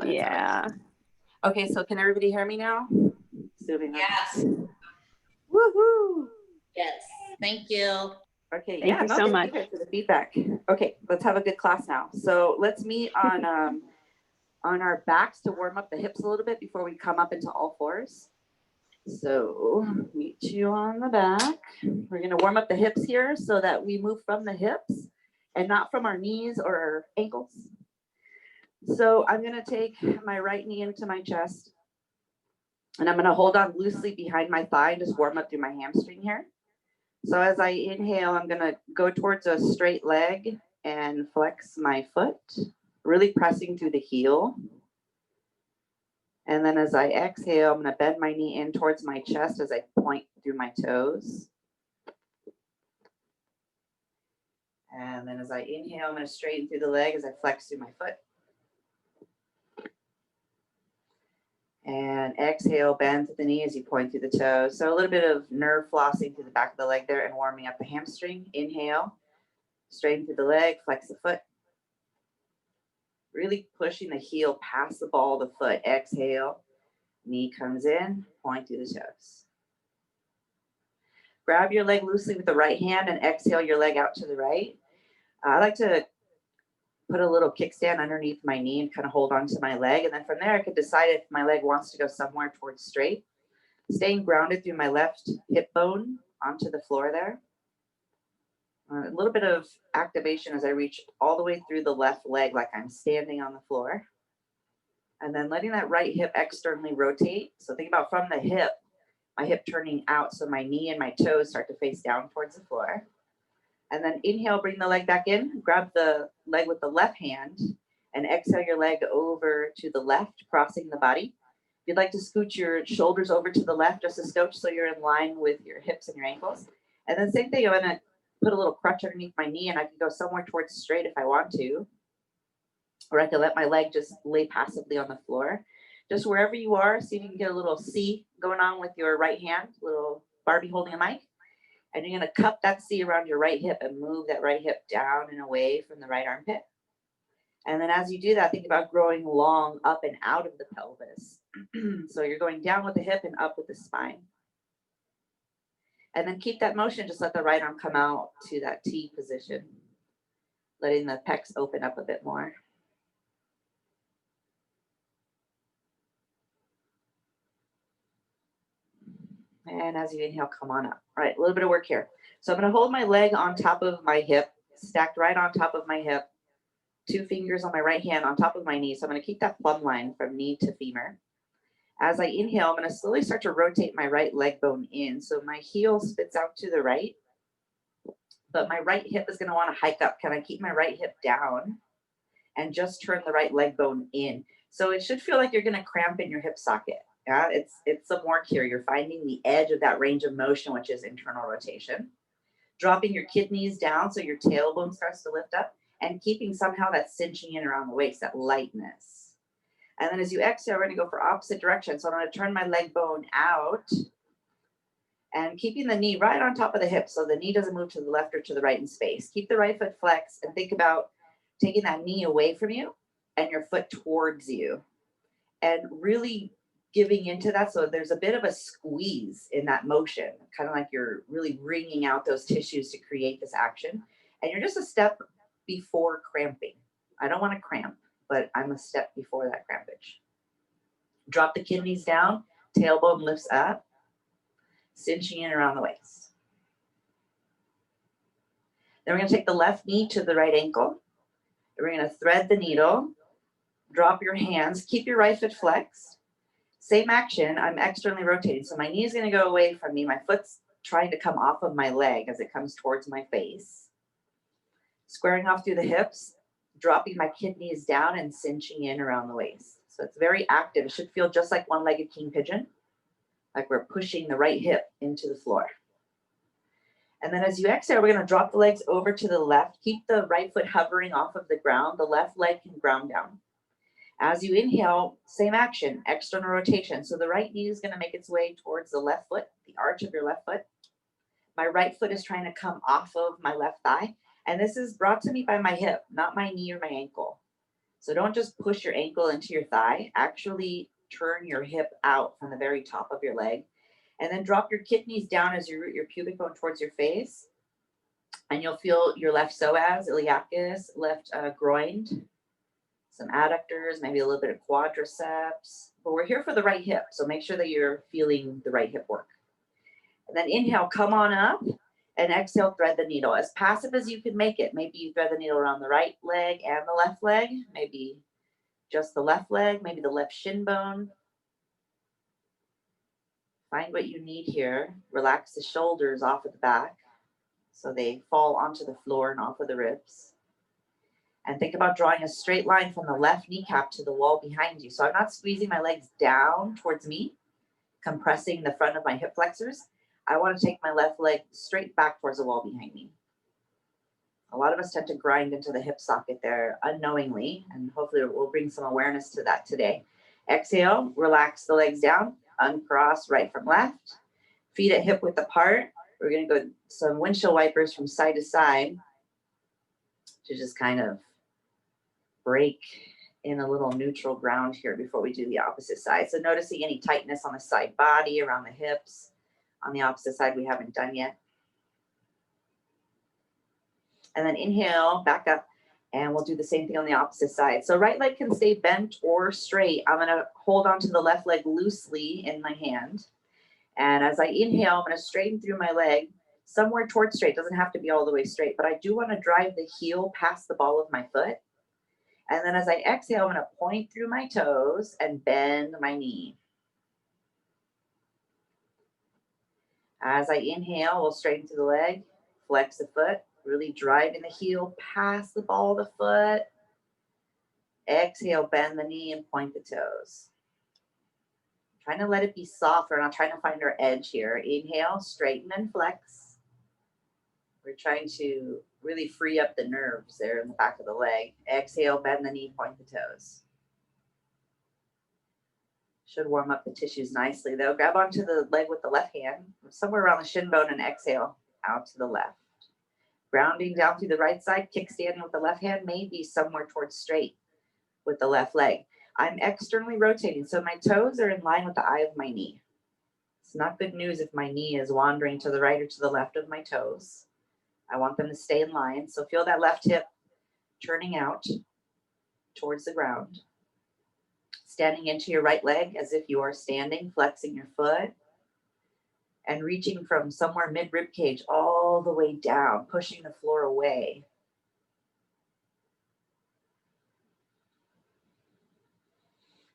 Yeah. Okay, so can everybody hear me now? Yes. Woohoo! Yes. Thank you. Okay, Thank you so thank much. you guys for the feedback. Okay, let's have a good class now. So let's meet on our backs to warm up the hips a little bit before we come up into all fours. So meet you on the back. We're going to warm up the hips here so that we move from the hips and not from our knees or our ankles. So I'm going to take my right knee into my chest, and I'm going to hold on loosely behind my thigh and just warm up through my hamstring here. So as I inhale, I'm going to go towards a straight leg and flex my foot, really pressing through the heel. And then as I exhale, I'm going to bend my knee in towards my chest as I point through my toes. And then as I inhale, I'm going to straighten through the leg as I flex through my foot. And exhale, bend to the knee as you point through the toes. So a little bit of nerve flossing through the back of the leg there and warming up the hamstring. Inhale, straighten through the leg, flex the foot. Really pushing the heel past the ball of the foot. Exhale, knee comes in, point through the toes. Grab your leg loosely with the right hand and exhale your leg out to the right. I like to put a little kickstand underneath my knee and kind of hold on to my leg. And then from there, I could decide if my leg wants to go somewhere towards straight. Staying grounded through my left hip bone onto the floor there. A little bit of activation as I reach all the way through the left leg like I'm standing on the floor. And then letting that right hip externally rotate. So think about from the hip, my hip turning out so my knee and my toes start to face down towards the floor. And then inhale, bring the leg back in, grab the leg with the left hand, and exhale your leg over to the left, crossing the body. If you'd like to scoot your shoulders over to the left just a skoch so you're in line with your hips and your ankles. And then same thing, I'm going to put a little crutch underneath my knee, and I can go somewhere towards straight if I want to. Or I can let my leg just lay passively on the floor. Just wherever you are, see if you can get a little C going on with your right hand, little Barbie holding a mic. And you're going to cup that C around your right hip and move that right hip down and away from the right armpit. And then as you do that, think about growing long up and out of the pelvis. So you're going down with the hip and up with the spine. And then keep that motion, just let the right arm come out to that T position, letting the pecs open up a bit more. And as you inhale, come on up. All right, a little bit of work here. So I'm going to hold my leg on top of my hip, stacked right on top of my hip, 2 fingers on my right hand on top of my knee. So I'm going to keep that plumb line from knee to femur. As I inhale, I'm going to slowly start to rotate my right leg bone in. So my heel spits out to the right, but my right hip is going to want to hike up. Can I keep my right hip down and just turn the right leg bone in? So it should feel like you're going to cramp in your hip socket. Yeah, it's some work here. You're finding the edge of that range of motion, which is internal rotation. Dropping your kidneys down so your tailbone starts to lift up, and keeping somehow that cinching in around the waist, that lightness. And then as you exhale, we're going to go for opposite direction. So I'm going to turn my leg bone out and keeping the knee right on top of the hip so the knee doesn't move to the left or to the right in space. Keep the right foot flexed and think about taking that knee away from you and your foot towards you. And really giving into that, so there's a bit of a squeeze in that motion, kind of like you're really wringing out those tissues to create this action. And you're just a step before cramping. I don't want to cramp, but I'm a step before that crampage. Drop the kidneys down, tailbone lifts up, cinching in around the waist. Then we're going to take the left knee to the right ankle. We're going to thread the needle, drop your hands, keep your right foot flexed. Same action, I'm externally rotating. So my knee is going to go away from me. My foot's trying to come off of my leg as it comes towards my face. Squaring off through the hips, dropping my kidneys down and cinching in around the waist. So it's very active. It should feel just like one-legged king pigeon, like we're pushing the right hip into the floor. And then as you exhale, we're going to drop the legs over to the left. Keep the right foot hovering off of the ground. The left leg can ground down. As you inhale, same action, external rotation. So the right knee is going to make its way towards the left foot, the arch of your left foot. My right foot is trying to come off of my left thigh. And this is brought to me by my hip, not my knee or my ankle. So don't just push your ankle into your thigh. Actually turn your hip out from the very top of your leg. And then drop your kidneys down as you root your pubic bone towards your face. And you'll feel your left psoas, iliacus, left groin, some adductors, maybe a little bit of quadriceps. But we're here for the right hip. So make sure that you're feeling the right hip work. And then inhale, come on up. And exhale, thread the needle. As passive as you can make it. Maybe you thread the needle around the right leg and the left leg. Maybe just the left leg, maybe the left shin bone. Find what you need here. Relax the shoulders off of the back so they fall onto the floor and off of the ribs. And think about drawing a straight line from the left kneecap to the wall behind you. So I'm not squeezing my legs down towards me, compressing the front of my hip flexors. I want to take my left leg straight back towards the wall behind me. A lot of us tend to grind into the hip socket there unknowingly, and hopefully we'll bring some awareness to that today. Exhale, relax the legs down, uncross right from left, feet at hip width apart. We're going to go some windshield wipers from side to side to just kind of break in a little neutral ground here before we do the opposite side. So noticing any tightness on the side body, around the hips. On the opposite side, we haven't done yet. And then inhale, back up, and we'll do the same thing on the opposite side. So right leg can stay bent or straight. I'm gonna hold onto the left leg loosely in my hand. And as I inhale, I'm gonna straighten through my leg somewhere towards straight. Doesn't have to be all the way straight, but I do wanna drive the heel past the ball of my foot. And then as I exhale, I'm gonna point through my toes and bend my knee. As I inhale, we'll straighten through the leg, flex the foot, really driving the heel past the ball of the foot. Exhale, bend the knee and point the toes. Trying to let it be soft. We're not trying to find our edge here. Inhale, straighten and flex. We're trying to really free up the nerves there in the back of the leg. Exhale, bend the knee, point the toes. Should warm up the tissues nicely though. Grab onto the leg with the left hand, somewhere around the shin bone, and exhale out to the left. Grounding down through the right side, kickstanding with the left hand, maybe somewhere towards straight with the left leg. I'm externally rotating, so my toes are in line with the eye of my knee. It's not good news if my knee is wandering to the right or to the left of my toes. I want them to stay in line. So feel that left hip turning out towards the ground. Standing into your right leg as if you are standing, flexing your foot. And reaching from somewhere mid-rib cage all the way down, pushing the floor away.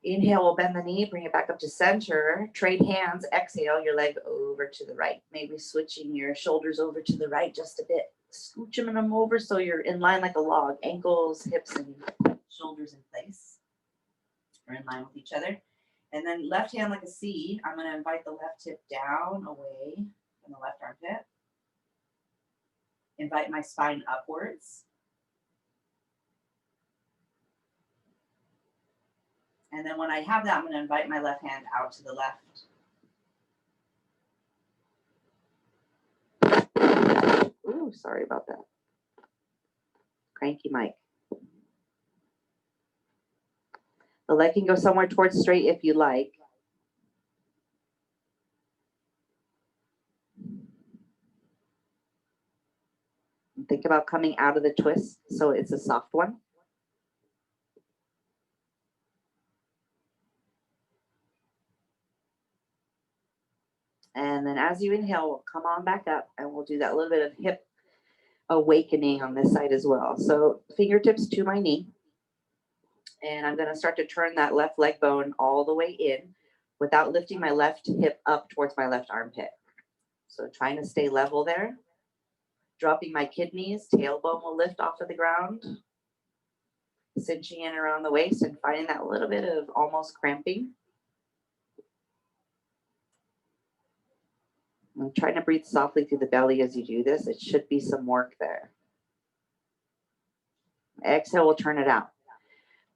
Inhale, we'll bend the knee, bring it back up to center. Trade hands, exhale, your leg over to the right. Maybe switching your shoulders over to the right just a bit. Scooching them over so you're in line like a log. Ankles, hips, and shoulders in place. We're in line with each other. And then left hand like a C. I'm going to invite the left hip down away from the left armpit. Invite my spine upwards. And then when I have that, I'm going to invite my left hand out to the left. Ooh, sorry about that. Cranky mic. The leg can go somewhere towards straight if you like. And think about coming out of the twist so it's a soft one. And then as you inhale, we'll come on back up and we'll do that little bit of hip awakening on this side as well. So fingertips to my knee. And I'm going to start to turn that left leg bone all the way in without lifting my left hip up towards my left armpit. So trying to stay level there. Dropping my kidneys, tailbone will lift off of the ground. Cinching in around the waist and finding that little bit of almost cramping. I'm trying to breathe softly through the belly as you do this. It should be some work there. Exhale, we'll turn it out.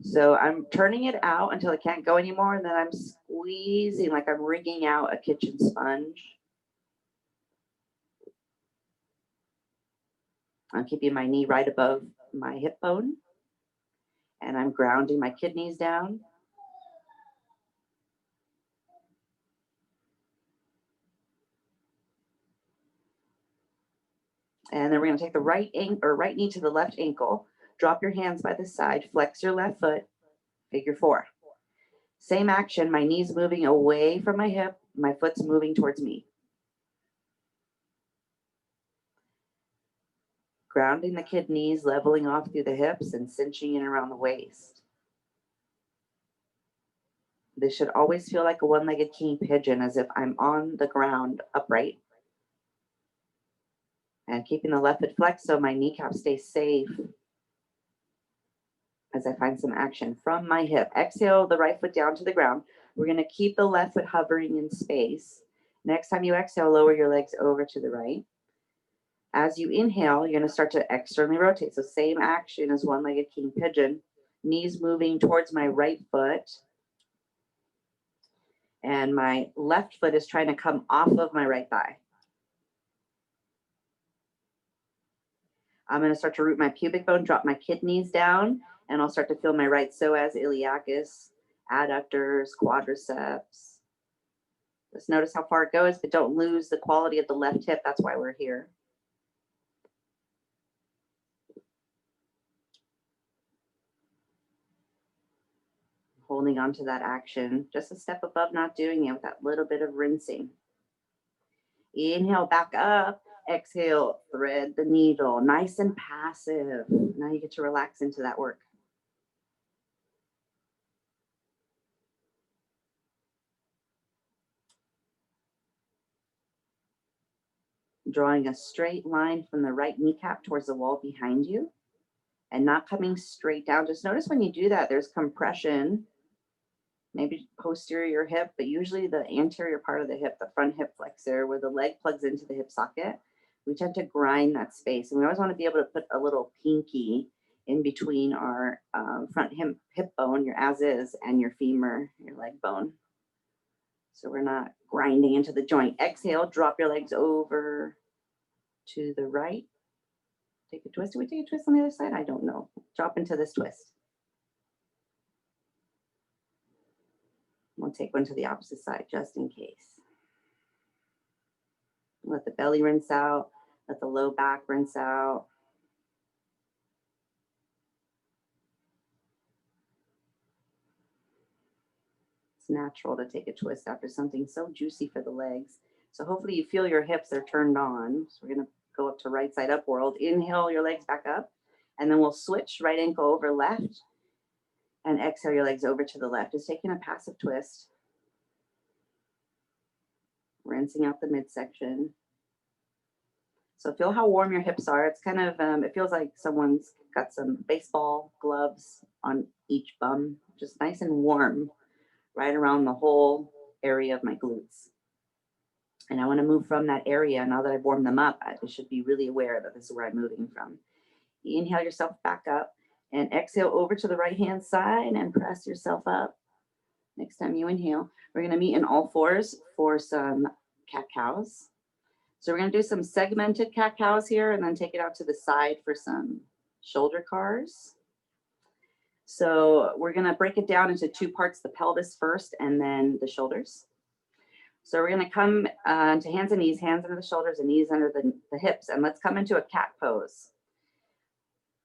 So I'm turning it out until it can't go anymore, and then I'm squeezing like I'm wringing out a kitchen sponge. I'm keeping my knee right above my hip bone. And I'm grounding my kidneys down. And then we're going to take the right knee to the left ankle. Drop your hands by the side. Flex your left foot. Figure 4. Same action. My knee's moving away from my hip. My foot's moving towards me. Grounding the kidneys, leveling off through the hips, and cinching in around the waist. This should always feel like a one-legged king pigeon, as if I'm on the ground upright. And keeping the left foot flexed so my kneecap stays safe as I find some action from my hip. Exhale the right foot down to the ground. We're going to keep the left foot hovering in space. Next time you exhale, lower your legs over to the right. As you inhale, you're going to start to externally rotate. So same action as one-legged king pigeon. Knees moving towards my right foot. And my left foot is trying to come off of my right thigh. I'm going to start to root my pubic bone, drop my kidneys down, and I'll start to feel my right psoas, iliacus, adductors, quadriceps. Just notice how far it goes, but don't lose the quality of the left hip. That's why we're here. Holding on to that action, just a step above not doing it with that little bit of rinsing. Inhale, back up. Exhale, thread the needle. Nice and passive. Now you get to relax into that work. Drawing a straight line from the right kneecap towards the wall behind you and not coming straight down. Just notice when you do that, there's compression, maybe posterior hip, but usually the anterior part of the hip, the front hip flexor, where the leg plugs into the hip socket. We tend to grind that space, and we always want to be able to put a little pinky in between our front hip bone, your as is, and your femur, your leg bone. So we're not grinding into the joint. Exhale, drop your legs over to the right. Take a twist. Do we take a twist on the other side? I don't know. Drop into this twist. We'll take one to the opposite side just in case. Let the belly rinse out. Let the low back rinse out. It's natural to take a twist after something so juicy for the legs. So hopefully you feel your hips are turned on. So we're going to go up to right side up world. Inhale your legs back up. And then we'll switch right ankle over left. And exhale your legs over to the left. Just taking a passive twist. Rinsing out the midsection. So feel how warm your hips are. It's kind of, it feels like someone's got some baseball gloves on each bum. Just nice and warm right around the whole area of my glutes. And I want to move from that area. Now that I've warmed them up, I should be really aware that this is where I'm moving from. Inhale yourself back up and exhale over to the right-hand side and press yourself up. Next time you inhale, we're going to meet in all fours for some cat-cows. So we're going to do some segmented cat-cows here and then take it out to the side for some shoulder cars. So we're going to break it down into 2 parts, the pelvis first and then the shoulders. So we're going to come to hands and knees, hands under the shoulders and knees under the hips. And let's come into a cat pose.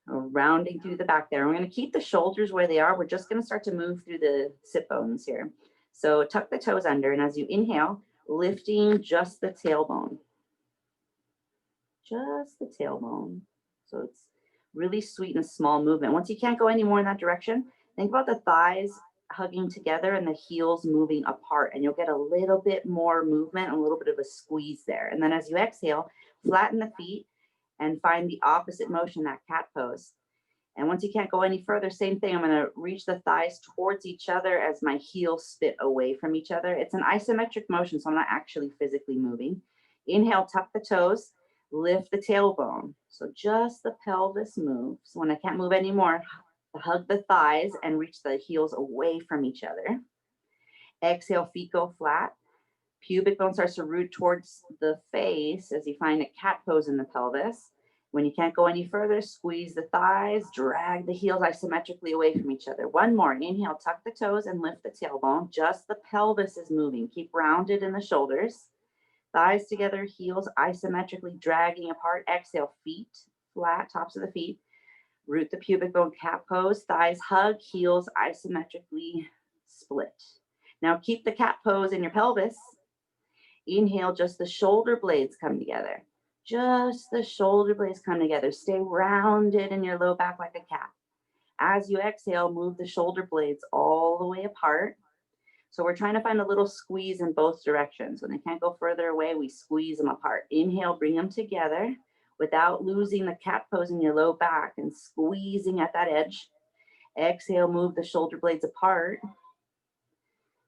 Rounding through the back there. We're going to keep the shoulders where they are. We're just going to start to move through the sit bones here. So tuck the toes under. And as you inhale, lifting just the tailbone. Just the tailbone. So it's really sweet and small movement. Once you can't go any more in that direction, think about the thighs hugging together and the heels moving apart, and you'll get a little bit more movement, a little bit of a squeeze there. And then as you exhale, flatten the feet and find the opposite motion, that cat pose. And once you can't go any further, same thing. I'm going to reach the thighs towards each other as my heels spit away from each other. It's an isometric motion, so I'm not actually physically moving. Inhale, tuck the toes. Lift the tailbone. So just the pelvis moves. So when I can't move anymore, hug the thighs and reach the heels away from each other. Exhale, feet go flat. Pubic bone starts to root towards the face as you find a cat pose in the pelvis. When you can't go any further, squeeze the thighs, drag the heels isometrically away from each other. One more. Inhale, tuck the toes and lift the tailbone. Just the pelvis is moving. Keep rounded in the shoulders. Thighs together, heels isometrically dragging apart. Exhale, feet flat, tops of the feet. Root the pubic bone, cat pose. Thighs hug, heels isometrically split. Now keep the cat pose in your pelvis. Inhale, just the shoulder blades come together. Just the shoulder blades come together. Stay rounded in your low back like a cat. As you exhale, move the shoulder blades all the way apart. So we're trying to find a little squeeze in both directions. When they can't go further away, we squeeze them apart. Inhale, bring them together without losing the cat pose in your low back and squeezing at that edge. Exhale, move the shoulder blades apart.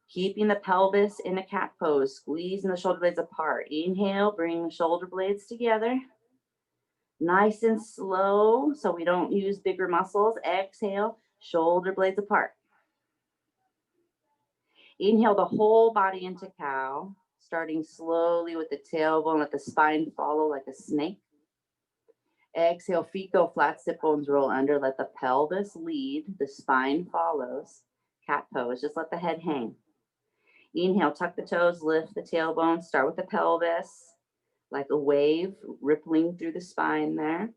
Keeping the pelvis in a cat pose, squeezing the shoulder blades apart. Inhale, bring the shoulder blades together. Nice and slow so we don't use bigger muscles. Exhale, shoulder blades apart. Inhale the whole body into cow, starting slowly with the tailbone. Let the spine follow like a snake. Exhale, feet go flat, sit bones roll under. Let the pelvis lead, the spine follows. Cat pose, just let the head hang. Inhale, tuck the toes, lift the tailbone, start with the pelvis, like a wave rippling through the spine there.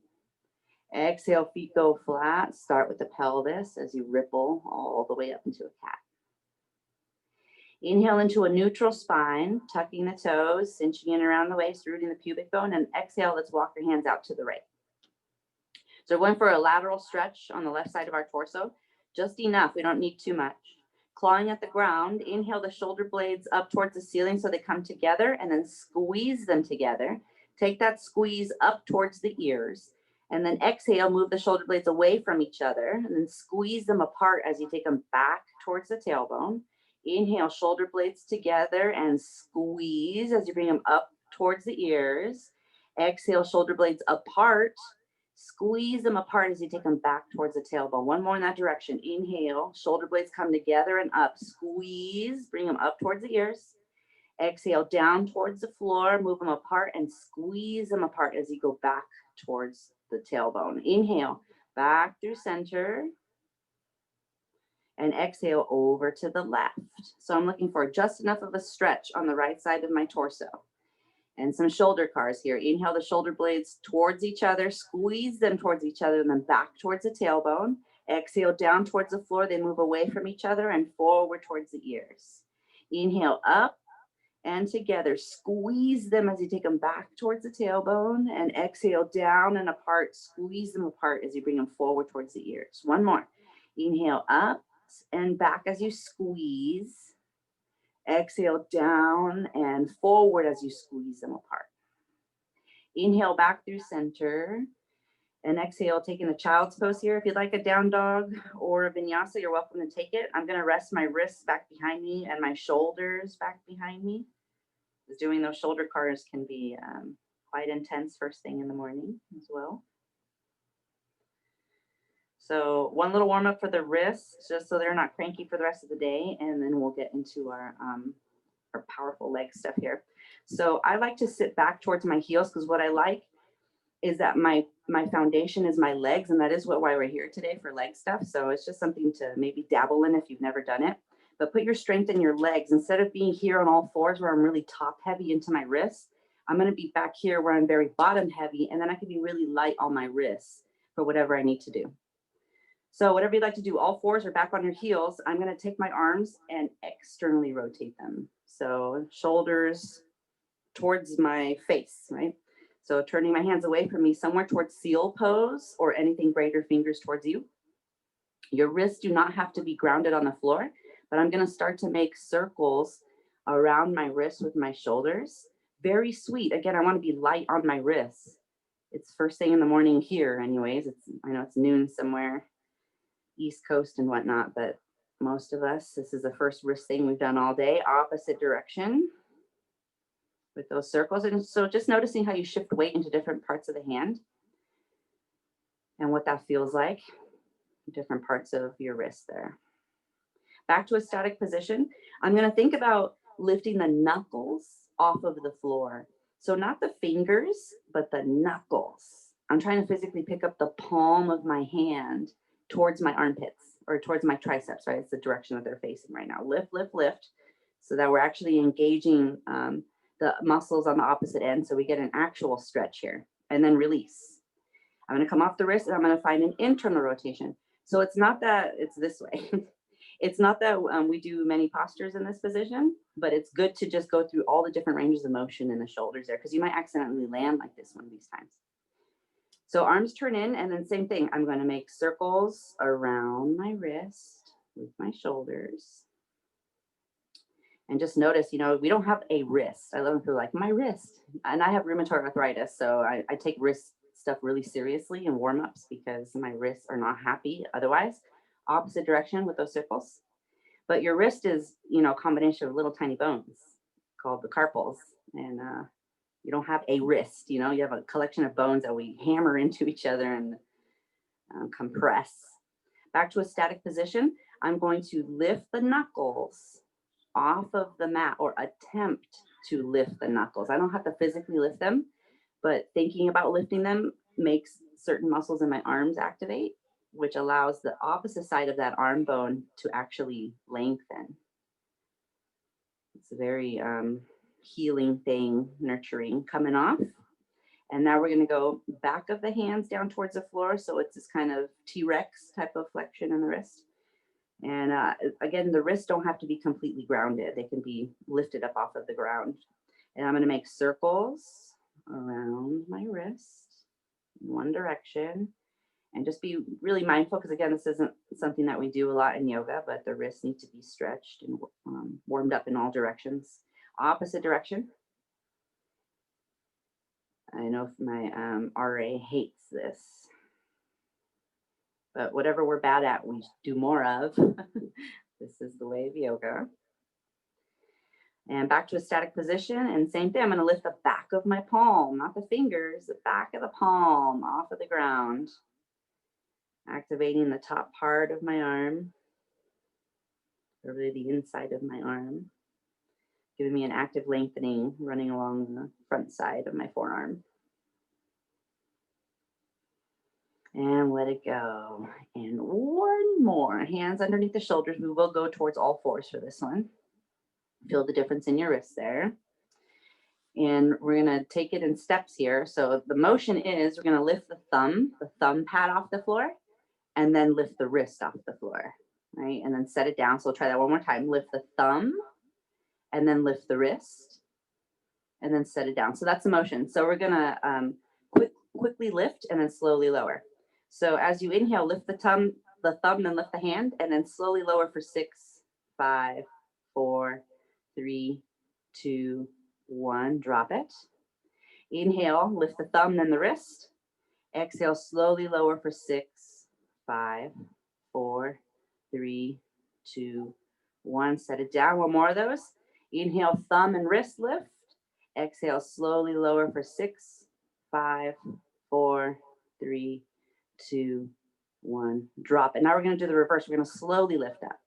Exhale, feet go flat, start with the pelvis as you ripple all the way up into a cat. Inhale into a neutral spine, tucking the toes, cinching in around the waist, rooting the pubic bone, and exhale, let's walk your hands out to the right. So we're going for a lateral stretch on the left side of our torso, just enough, we don't need too much. Clawing at the ground, inhale the shoulder blades up towards the ceiling so they come together, and then squeeze them together. Take that squeeze up towards the ears, and then exhale, move the shoulder blades away from each other, and then squeeze them apart as you take them back towards the tailbone. Inhale, shoulder blades together and squeeze as you bring them up towards the ears. Exhale, shoulder blades apart. Squeeze them apart as you take them back towards the tailbone. One more in that direction. Inhale, shoulder blades come together and up. Squeeze, bring them up towards the ears. Exhale, down towards the floor, move them apart and squeeze them apart as you go back towards the tailbone. Inhale, back through center. And exhale over to the left. So I'm looking for just enough of a stretch on the right side of my torso. And some shoulder cars here. Inhale the shoulder blades towards each other, squeeze them towards each other, and then back towards the tailbone. Exhale down towards the floor, they move away from each other and forward towards the ears. Inhale up and together, squeeze them as you take them back towards the tailbone, and exhale down and apart, squeeze them apart as you bring them forward towards the ears. One more. Inhale up and back as you squeeze. Exhale down and forward as you squeeze them apart. Inhale back through center. And exhale, taking the child's pose here. If you'd like a down dog or a vinyasa, you're welcome to take it. I'm going to rest my wrists back behind me and my shoulders back behind me. Because doing those shoulder cars can be quite intense first thing in the morning as well. So one little warm up for the wrists, just so they're not cranky for the rest of the day. And then we'll get into our powerful leg stuff here. So I like to sit back towards my heels because what I like is that my foundation is my legs. And that is why we're here today for leg stuff. So it's just something to maybe dabble in if you've never done it. But put your strength in your legs. Instead of being here on all fours where I'm really top heavy into my wrists, I'm going to be back here where I'm very bottom heavy. And then I can be really light on my wrists for whatever I need to do. So whatever you'd like to do, all fours or back on your heels, I'm going to take my arms and externally rotate them. So shoulders towards my face, right? So turning my hands away from me somewhere towards seal pose or anything greater, fingers towards you. Your wrists do not have to be grounded on the floor, but I'm going to start to make circles around my wrists with my shoulders. Very sweet. Again, I want to be light on my wrists. It's first thing in the morning here anyways. I know it's noon somewhere East Coast and whatnot, but most of us, this is the first wrist thing we've done all day, opposite direction with those circles. And so just noticing how you shift weight into different parts of the hand and what that feels like, different parts of your wrist there. Back to a static position. I'm going to think about lifting the knuckles off of the floor. So not the fingers, but the knuckles. I'm trying to physically pick up the palm of my hand towards my armpits or towards my triceps, right? It's the direction that they're facing right now. Lift, lift, lift, so that we're actually engaging the muscles on the opposite end. So we get an actual stretch here, and then release. I'm going to come off the wrist and I'm going to find an internal rotation. So it's not that it's this way. It's not that we do many postures in this position, but it's good to just go through all the different ranges of motion in the shoulders there, because you might accidentally land like this one of these times. So arms turn in, and then same thing. I'm going to make circles around my wrist with my shoulders. And just notice, you know, we don't have a wrist. I love when people are like, my wrist. And I have rheumatoid arthritis, so I take wrist stuff really seriously in warm-ups because my wrists are not happy otherwise. Opposite direction with those circles. But your wrist is, you know, a combination of little tiny bones called the carpals. And you don't have a wrist, you know, you have a collection of bones that we hammer into each other and compress. Back to a static position. I'm going to lift the knuckles off of the mat, or attempt to lift the knuckles. I don't have to physically lift them, but thinking about lifting them makes certain muscles in my arms activate, which allows the opposite side of that arm bone to actually lengthen. It's a very healing thing, nurturing, coming off. And now we're going to go back of the hands down towards the floor. So it's this kind of T-Rex type of flexion in the wrist. And again, the wrists don't have to be completely grounded. They can be lifted up off of the ground. And I'm going to make circles around my wrist in one direction. And just be really mindful, because again, this isn't something that we do a lot in yoga, but the wrists need to be stretched and warmed up in all directions. Opposite direction. I know my RA hates this, but whatever we're bad at, we do more of. This is the way of yoga. And back to a static position, and same thing. I'm going to lift the back of my palm, not the fingers, the back of the palm off of the ground. Activating the top part of my arm, or really the inside of my arm, giving me an active lengthening running along the front side of my forearm. And let it go. And one more. Hands underneath the shoulders. We will go towards all fours for this one. Feel the difference in your wrists there. And we're going to take it in steps here. So the motion is we're going to lift the thumb pad off the floor, and then lift the wrist off the floor, right? And then set it down. So we'll try that one more time. Lift the thumb, and then lift the wrist, and then set it down. So that's the motion. So we're going to quickly lift and then slowly lower. So as you inhale, lift the thumb, then lift the hand, and then slowly lower for 6, 5, 4, 3, 2, 1. Drop it. Inhale, lift the thumb, then the wrist. Exhale, slowly lower for 6, 5, 4, 3, 2, 1. Set it down. One more of those. Inhale, thumb and wrist lift. Exhale, slowly lower for 6, 5, 4, 3, 2, 1. Drop it. Now we're going to do the reverse. We're going to slowly lift up.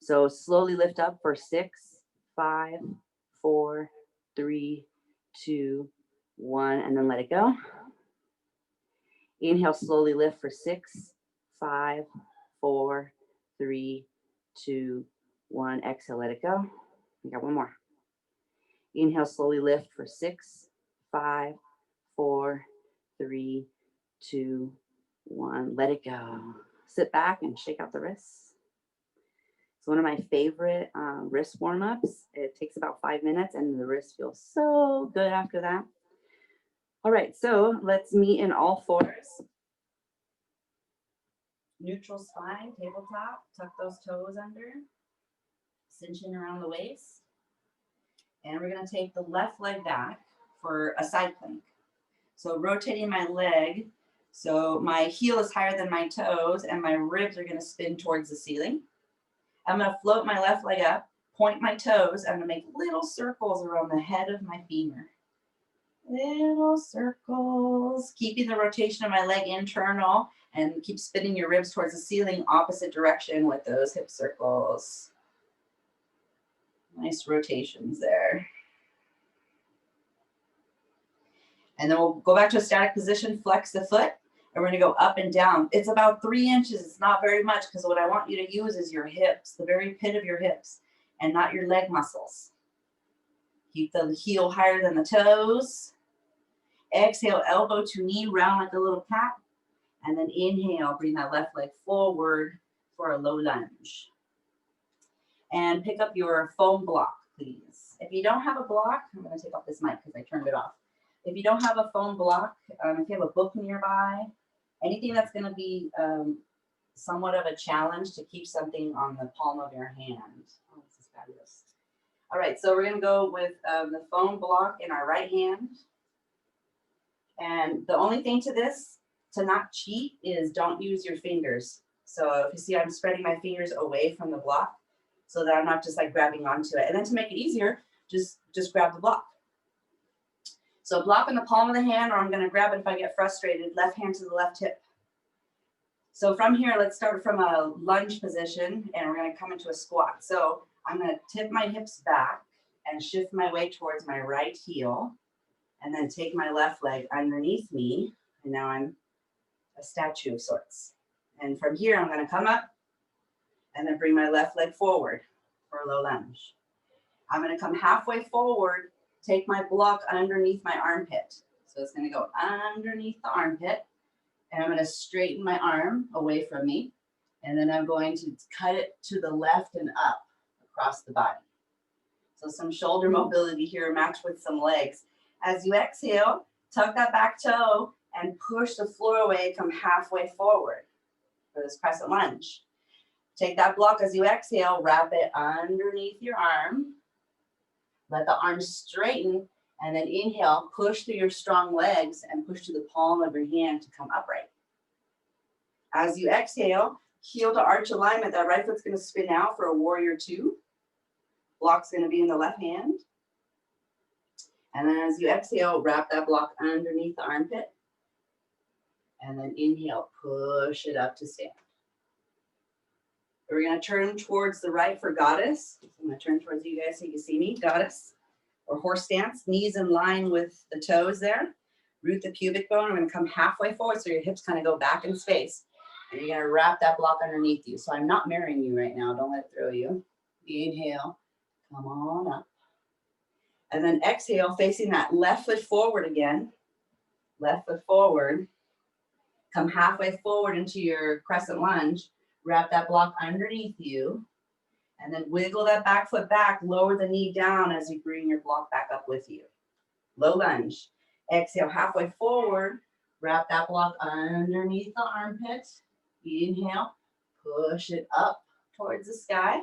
So slowly lift up for 6, 5, 4, 3, 2, 1, and then let it go. Inhale, slowly lift for 6, 5, 4, 3, 2, 1. Exhale, let it go. We got one more. Inhale, slowly lift for 6, 5, 4, 3, 2, 1. Let it go. Sit back and shake out the wrists. It's one of my favorite wrist warm-ups. It takes about 5 minutes, and the wrist feels so good after that. All right, so let's meet in all fours. Neutral spine, tabletop. Tuck those toes under. Cinch in around the waist. And we're going to take the left leg back for a side plank. So rotating my leg, so my heel is higher than my toes, and my ribs are going to spin towards the ceiling. I'm going to float my left leg up, point my toes. I'm going to make little circles around the head of my femur. Little circles, keeping the rotation of my leg internal, and keep spinning your ribs towards the ceiling, opposite direction with those hip circles. Nice rotations there. And then we'll go back to a static position, flex the foot, and we're gonna go up and down. It's about 3 inches, it's not very much, because what I want you to use is your hips, the very pit of your hips, and not your leg muscles. Keep the heel higher than the toes. Exhale, elbow to knee, round like a little cat. And then inhale, bring that left leg forward for a low lunge. And pick up your foam block, please. If you don't have a block, I'm gonna take off this mic because I turned it off. If you don't have a foam block, if you have a book nearby, anything that's gonna be somewhat of a challenge to keep something on the palm of your hand. Oh, this is fabulous. All right, so we're gonna go with the foam block in our right hand. And the only thing to this, to not cheat, is don't use your fingers. So if you see, I'm spreading my fingers away from the block so that I'm not just like grabbing onto it. And then to make it easier, just grab the block. So block in the palm of the hand, or I'm gonna grab it if I get frustrated, left hand to the left hip. So from here, let's start from a lunge position, and we're gonna come into a squat. So I'm gonna tip my hips back and shift my weight towards my right heel, and then take my left leg underneath me, and now I'm a statue of sorts. And from here, I'm gonna come up and then bring my left leg forward for a low lunge. I'm gonna come halfway forward, take my block underneath my armpit. So it's gonna go underneath the armpit, and I'm gonna straighten my arm away from me, and then I'm going to cut it to the left and up across the body. So some shoulder mobility here, matched with some legs. As you exhale, tuck that back toe and push the floor away, come halfway forward for this crescent lunge. Take that block as you exhale, wrap it underneath your arm. Let the arm straighten, and then inhale, push through your strong legs and push to the palm of your hand to come upright. As you exhale, heel to arch alignment. That right foot's gonna spin out for a warrior two. Block's gonna be in the left hand. And then as you exhale, wrap that block underneath the armpit. And then inhale, push it up to stand. We're gonna turn towards the right for goddess. So I'm gonna turn towards you guys so you can see me, goddess. Or horse stance, knees in line with the toes there. Root the pubic bone. I'm gonna come halfway forward so your hips kind of go back in space. And you're gonna wrap that block underneath you. So I'm not marrying you right now, don't let it throw you. Inhale, come on up. And then exhale, facing that left foot forward again. Left foot forward. Come halfway forward into your crescent lunge. Wrap that block underneath you. And then wiggle that back foot back. Lower the knee down as you bring your block back up with you. Low lunge. Exhale, halfway forward. Wrap that block underneath the armpit. Inhale. Push it up towards the sky.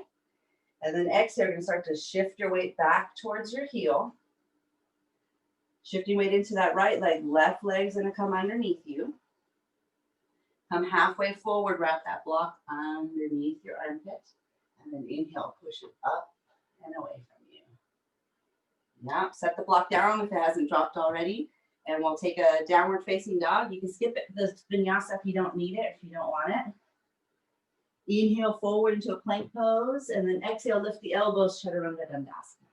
And then exhale, you're going to start to shift your weight back towards your heel. Shifting weight into that right leg. Left leg's going to come underneath you. Come halfway forward, wrap that block underneath your armpit. And then inhale, push it up and away from you. Now, set the block down if it hasn't dropped already. And we'll take a downward facing dog. You can skip it, the vinyasa if you don't need it, if you don't want it. Inhale forward into a plank pose, and then exhale, lift the elbows, Chaturanga Dandasana.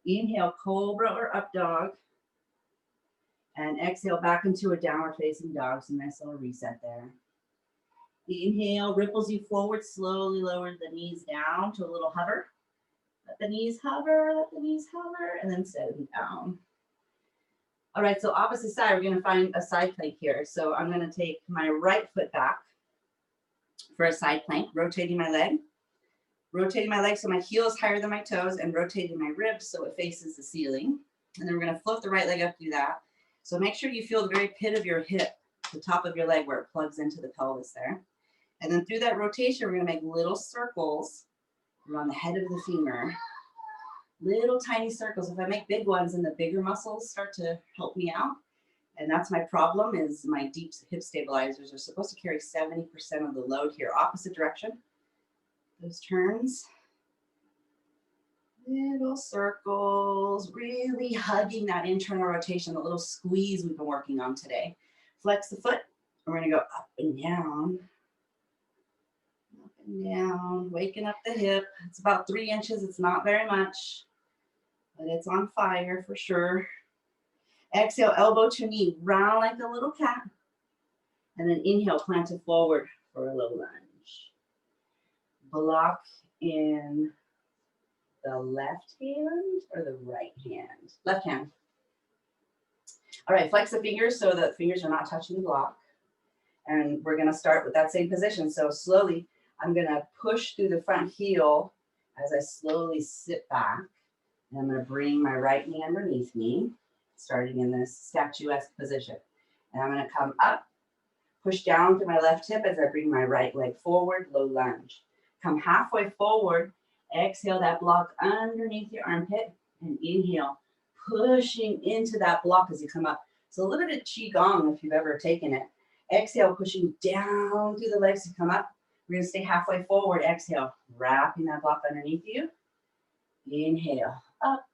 Inhale, cobra or up dog. And exhale back into a downward facing dog. So nice little reset there. Inhale, ripples you forward, slowly lower the knees down to a little hover. Let the knees hover, and then set them down. All right, so opposite side, we're gonna find a side plank here. So I'm gonna take my right foot back for a side plank, rotating my leg. Rotating my leg so my heel is higher than my toes, and rotating my ribs so it faces the ceiling. And then we're gonna float the right leg up, do that. So make sure you feel the very pit of your hip, the top of your leg where it plugs into the pelvis there. And then through that rotation, we're gonna make little circles around the head of the femur. Little tiny circles. If I make big ones, and the bigger muscles start to help me out. And that's my problem, is my deep hip stabilizers are supposed to carry 70% of the load here. Opposite direction. Those turns. Little circles, really hugging that internal rotation, the little squeeze we've been working on today. Flex the foot. We're gonna go up and down. Up and down, waking up the hip. It's about 3 inches, it's not very much, but it's on fire for sure. Exhale, elbow to knee, round like a little cat. And then inhale, plant it forward for a low lunge. Block in the left hand or the right hand? Left hand. All right, flex the fingers so the fingers are not touching the block. And we're gonna start with that same position. So slowly, I'm gonna push through the front heel as I slowly sit back. And I'm gonna bring my right knee underneath me, starting in this statuesque position. And I'm gonna come up, push down to my left hip as I bring my right leg forward, low lunge. Come halfway forward, exhale that block underneath your armpit, and inhale, pushing into that block as you come up. So a little bit of Qigong if you've ever taken it. Exhale, pushing down through the legs to come up. We're gonna stay halfway forward, exhale, wrapping that block underneath you. Inhale, up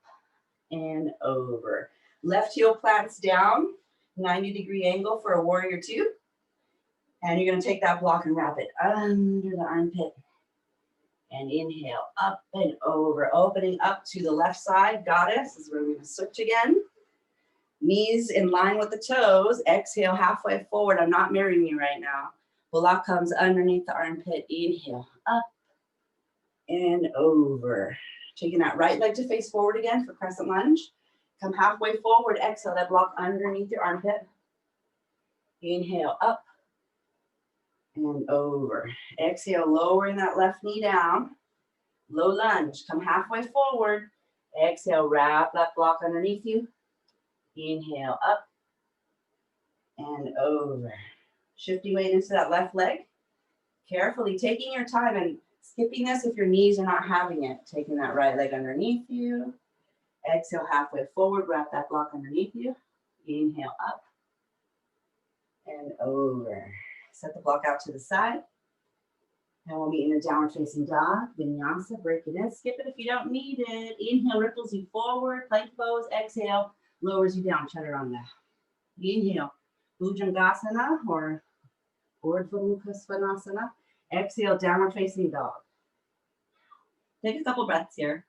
and over. Left heel plants down, 90-degree angle for a warrior two. And you're gonna take that block and wrap it under the armpit. And inhale, up and over, opening up to the left side, goddess. This is where we're gonna switch again. Knees in line with the toes. Exhale, halfway forward. I'm not mirroring you right now. Block comes underneath the armpit. Inhale, up and over. Taking that right leg to face forward again for crescent lunge. Come halfway forward. Exhale, that block underneath your armpit. Inhale, up and over. Exhale, lowering that left knee down. Low lunge. Come halfway forward. Exhale, wrap that block underneath you. Inhale, up and over. Shifting weight into that left leg. Carefully taking your time and skipping this if your knees are not having it. Taking that right leg underneath you. Exhale, halfway forward. Wrap that block underneath you. Inhale, up and over. Set the block out to the side. Now we'll meet in a downward facing dog. Vinyasa, breaking in. Skip it if you don't need it. Inhale, ripples you forward. Plank pose. Exhale, lowers you down. Chaturanga. Inhale, Bhujangasana or Urdhva Mukha Svanasana. Exhale, downward facing dog. Take a couple breaths here.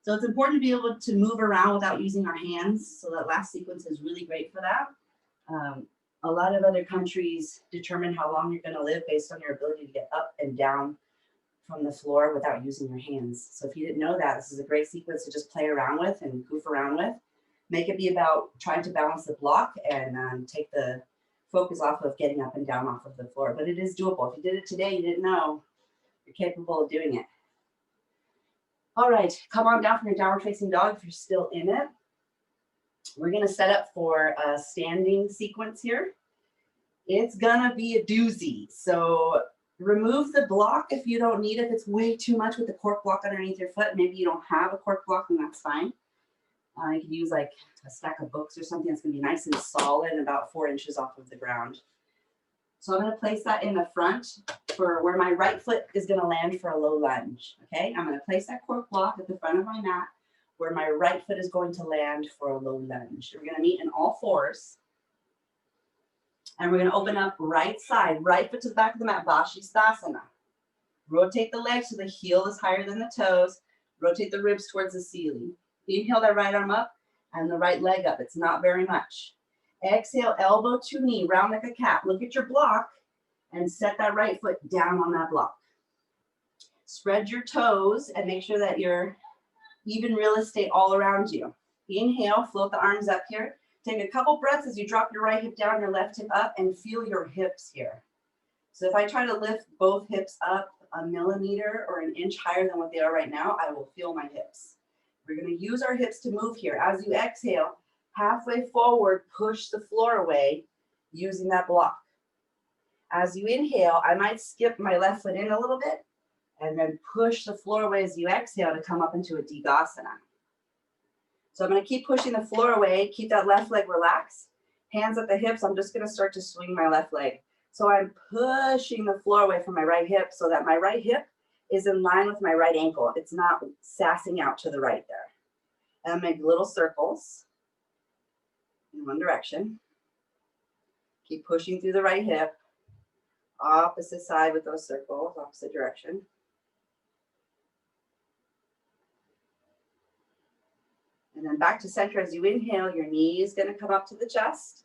So it's important to be able to move around without using our hands. So that last sequence is really great for that. A lot of other countries determine how long you're going to live based on your ability to get up and down from the floor without using your hands. So if you didn't know that, this is a great sequence to just play around with and goof around with. Make it be about trying to balance the block and take the focus off of getting up and down off of the floor. But it is doable. If you did it today, you didn't know, you're capable of doing it. All right, come on down from your downward facing dog if you're still in it. We're going to set up for a standing sequence here. It's going to be a doozy. So remove the block if you don't need it. If it's way too much with the cork block underneath your foot, maybe you don't have a cork block, then that's fine. You can use like a stack of books or something that's going to be nice and solid, about 4 inches off of the ground. So I'm going to place that in the front for where my right foot is going to land for a low lunge. Okay, I'm going to place that cork block at the front of my mat where my right foot is going to land for a low lunge. We're going to meet in all fours. And we're going to open up right side, right foot to the back of the mat, Vashisthasana. Rotate the legs so the heel is higher than the toes. Rotate the ribs towards the ceiling. Inhale that right arm up and the right leg up. It's not very much. Exhale, elbow to knee, round like a cat. Look at your block and set that right foot down on that block. Spread your toes and make sure that you're even real estate all around you. Inhale, float the arms up here. Take a couple breaths as you drop your right hip down, your left hip up, and feel your hips here. So if I try to lift both hips up a millimeter or an inch higher than what they are right now, I will feel my hips. We're going to use our hips to move here. As you exhale, halfway forward, push the floor away using that block. As you inhale, I might skip my left foot in a little bit and then push the floor away as you exhale to come up into a Digasana. So I'm going to keep pushing the floor away, keep that left leg relaxed. Hands at the hips, I'm just going to start to swing my left leg. So I'm pushing the floor away from my right hip so that my right hip is in line with my right ankle. It's not sassing out to the right there. And make little circles in one direction. Keep pushing through the right hip. Opposite side with those circles, opposite direction. And And then back to center as you inhale, your knee is going to come up to the chest.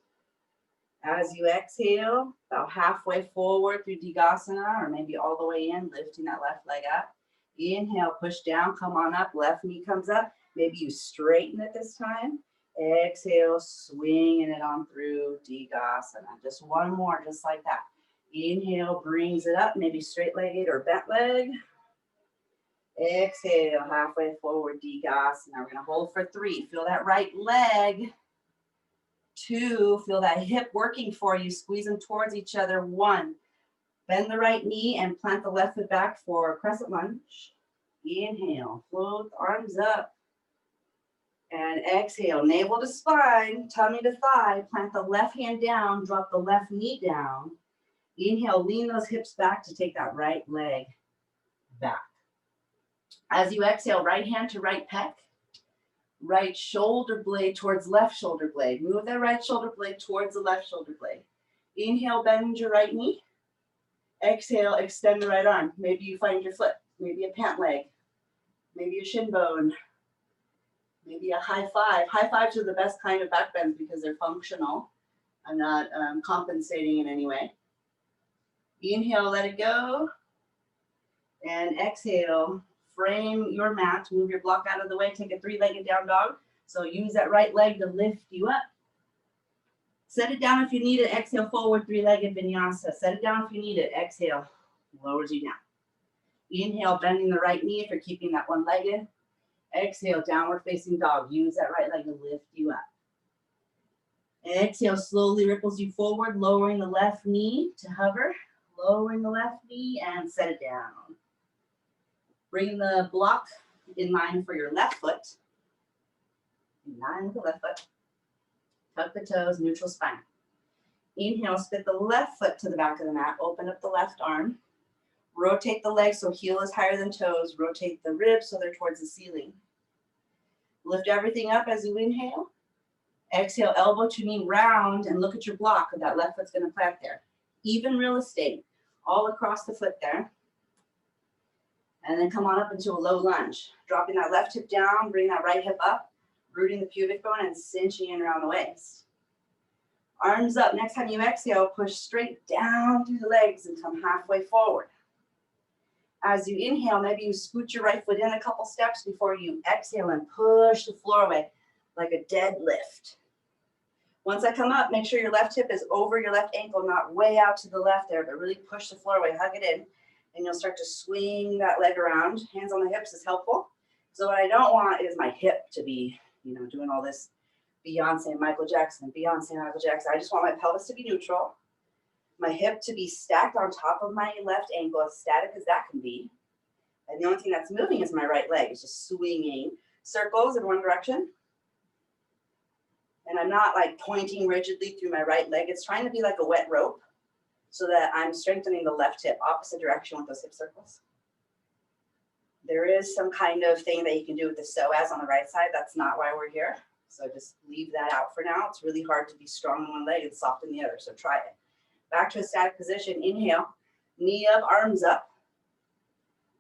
As you exhale, about halfway forward through Digasana, or maybe all the way in, lifting that left leg up. Inhale, push down, come on up, left knee comes up. Maybe you straighten it this time. Exhale, swinging it on through Digasana. Just one more, just like that. Inhale, brings it up, maybe straight-legged or bent leg. Exhale, halfway forward, Digasana. We're gonna hold for 3. Feel that right leg. 2, feel that hip working for you. Squeeze them towards each other. 1, bend the right knee and plant the left foot back for Crescent Lunge. Inhale, float, arms up. And exhale, navel to spine, tummy to thigh. Plant the left hand down, drop the left knee down. Inhale, lean those hips back to take that right leg back. As you exhale, right hand to right pec. Right shoulder blade towards left shoulder blade. Move that right shoulder blade towards the left shoulder blade. Inhale, bend your right knee. Exhale, extend the right arm. Maybe you find your foot, maybe a pant leg, maybe a shin bone, maybe a high five. High fives are the best kind of back bends because they're functional. I'm not compensating in any way. Inhale, let it go. And exhale, frame your mat, move your block out of the way, take a 3-legged down dog. So use that right leg to lift you up. Set it down if you need it. Exhale, forward 3-legged vinyasa. Set it down if you need it. Exhale, lowers you down. Inhale, bending the right knee if you're keeping that one-legged. Exhale, downward facing dog. Use that right leg to lift you up. Exhale, slowly ripples you forward, lowering the left knee to hover. Lowering the left knee and set it down. Bring the block in line for your left foot. In line with the left foot. Tuck the toes, neutral spine. Inhale, spit the left foot to the back of the mat. Open up the left arm. Rotate the legs so heel is higher than toes. Rotate the ribs so they're towards the ceiling. Lift everything up as you inhale. Exhale, elbow to knee round and look at your block. That left foot's going to plant there. Even real estate all across the foot there. And then come on up into a low lunge. Dropping that left hip down, bring that right hip up, rooting the pubic bone and cinching in around the waist. Arms up. Next time you exhale, push straight down through the legs and come halfway forward. As you inhale, maybe you scoot your right foot in a couple steps before you exhale and push the floor away like a deadlift. Once I come up, make sure your left hip is over your left ankle, not way out to the left there, but really push the floor away, hug it in, and you'll start to swing that leg around. Hands on the hips is helpful. So what I don't want is my hip to be, doing all this Beyonce, Michael Jackson. I just want my pelvis to be neutral, my hip to be stacked on top of my left ankle, as static as that can be. And the only thing that's moving is my right leg. It's just swinging circles in one direction. And I'm not like pointing rigidly through my right leg. It's trying to be like a wet rope so that I'm strengthening the left hip, opposite direction with those hip circles. There is some kind of thing that you can do with the psoas on the right side. That's not why we're here. So just leave that out for now. It's really hard to be strong in one leg and soft in the other. So try it. Back to a static position. Inhale, knee up, arms up.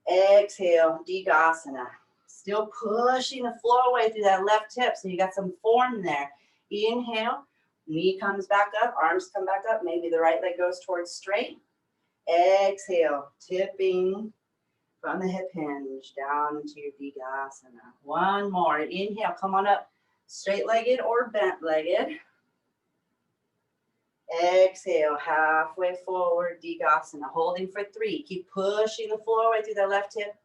Exhale, Digasana. Still pushing the floor away through that left hip. So you got some form there. Inhale, knee comes back up, arms come back up. Maybe the right leg goes towards straight. Exhale, tipping from the hip hinge down into your Digasana. One more. Inhale, come on up, straight-legged or bent-legged. Exhale, halfway forward, Digasana. Holding for 3. Keep pushing the floor away through that left hip.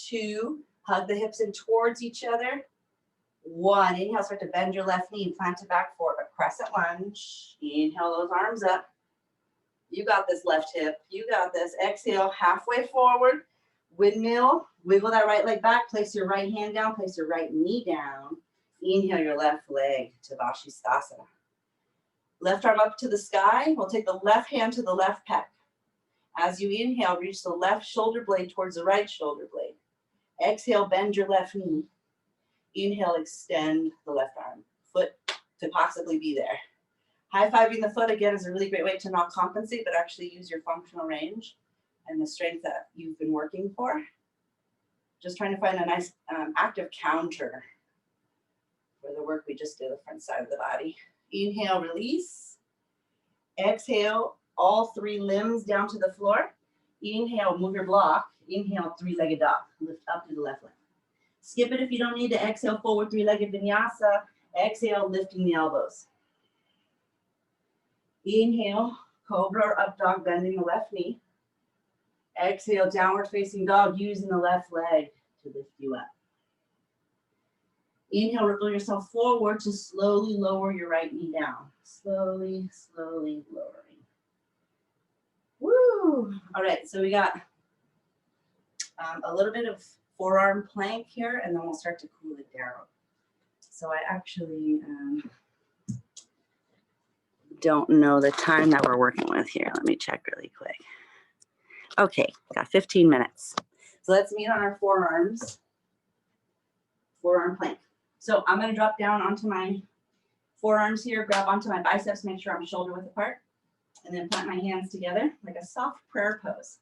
2, hug the hips in towards each other. 1, inhale, start to bend your left knee and plant it back for a crescent lunge. Inhale those arms up. You got this left hip. You got this. Exhale, halfway forward. Windmill, wiggle that right leg back. Place your right hand down. Place your right knee down. Inhale your left leg to Shavasana. Left arm up to the sky. We'll take the left hand to the left pec. As you inhale, reach the left shoulder blade towards the right shoulder blade. Exhale, bend your left knee. Inhale, extend the left arm. Foot to possibly be there. High-fiving the foot, again, is a really great way to not compensate, but actually use your functional range and the strength that you've been working for. Just trying to find a nice active counter the work we just did, the front side of the body. Inhale, release. Exhale, all 3 limbs down to the floor. Inhale, move your block. Inhale, 3-legged dog. Lift up to the left leg. Skip it if you don't need to. Exhale, forward 3-legged vinyasa. Exhale, lifting the elbows. Inhale, cobra or up dog, bending the left knee. Exhale, downward facing dog, using the left leg to lift you up. Inhale, wriggle yourself forward to slowly lower your right knee down. Slowly, slowly lowering. Woo! All right, so we got a little bit of forearm plank here, and then we'll start to cool it down. So I actually don't know the time that we're working with here. Let me check really quick. Okay, got 15 minutes. So let's meet on our forearms. Forearm plank. So I'm gonna drop down onto my forearms here, grab onto my biceps, make sure I'm shoulder width apart, and then plant my hands together like a soft prayer pose.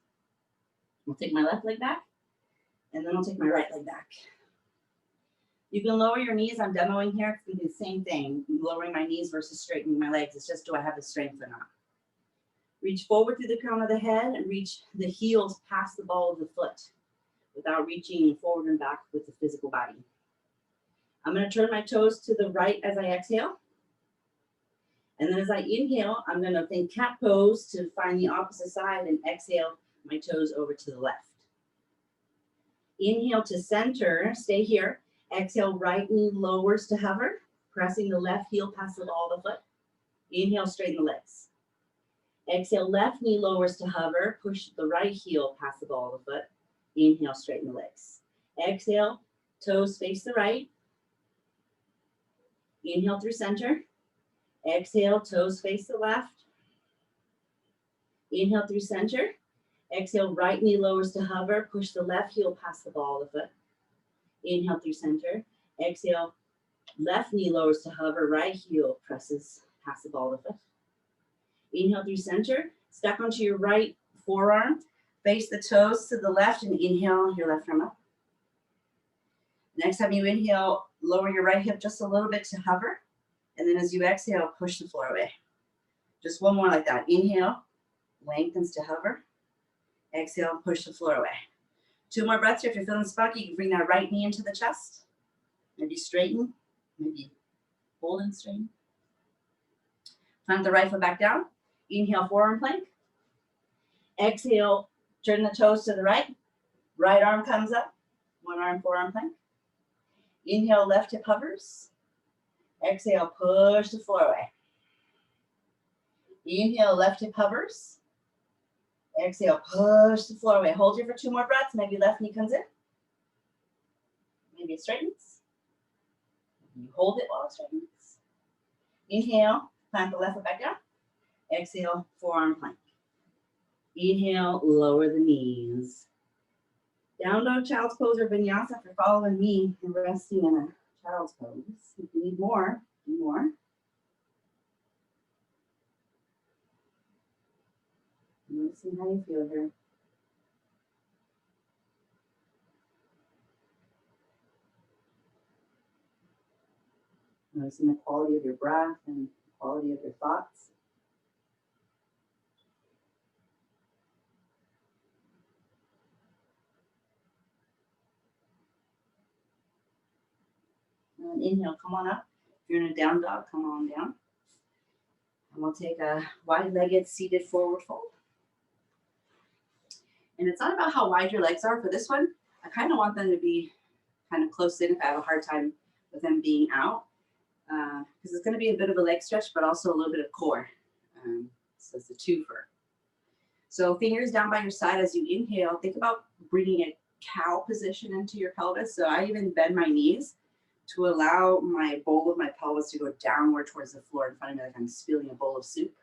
We'll take my left leg back, and then I'll take my right leg back. You can lower your knees. I'm demoing here. It's gonna be the same thing. Lowering my knees versus straightening my legs. It's just, do I have the strength or not? Reach forward through the crown of the head and reach the heels past the ball of the foot without reaching forward and back with the physical body. I'm gonna turn my toes to the right as I exhale. And then as I inhale, I'm gonna think cat pose to find the opposite side and exhale my toes over to the left. Inhale to center, stay here. Exhale, right knee lowers to hover, pressing the left heel past the ball of the foot. Inhale, straighten the legs. Exhale, left knee lowers to hover, push the right heel past the ball of the foot. Inhale, straighten the legs. Exhale, toes face the right. Inhale through center. Exhale, toes face the left. Inhale through center. Exhale, right knee lowers to hover, push the left heel past the ball of the foot. Inhale through center. Exhale, left knee lowers to hover, right heel presses past the ball of the foot. Inhale through center. Step onto your right forearm. Face the toes to the left and inhale your left arm up. Next time you inhale, lower your right hip just a little bit to hover. And then as you exhale, push the floor away. Just one more like that. Inhale, lengthens to hover. Exhale, push the floor away. 2 more breaths here. If you're feeling stuck, you can bring that right knee into the chest. Maybe straighten, maybe hold and straighten. Plant the right foot back down. Inhale, forearm plank. Exhale, turn the toes to the right. Right arm comes up. One arm, forearm plank. Inhale, left hip hovers. Exhale, push the floor away. Inhale, left hip hovers. Exhale, push the floor away. Hold here for 2 more breaths. Maybe left knee comes in. Maybe it straightens. You hold it while it straightens. Inhale, plant the left foot back down. Exhale, forearm plank. Inhale, lower the knees. Down dog, child's pose, or vinyasa. If you're following me and resting in a child's pose. If you need more, do more. Noticing how you feel here. Noticing the quality of your breath and the quality of your thoughts. And inhale, come on up. If you're in a down dog, come on down. And we'll take a wide-legged seated forward fold. And it's not about how wide your legs are for this one. I kind of want them to be kind of close in if I have a hard time with them being out. Because it's going to be a bit of a leg stretch, but also a little bit of core. So it's a twofer. So fingers down by your side as you inhale. Think about bringing a cow position into your pelvis. So I even bend my knees to allow my bowl of my pelvis to go downward towards the floor in front of me, like I'm spilling a bowl of soup.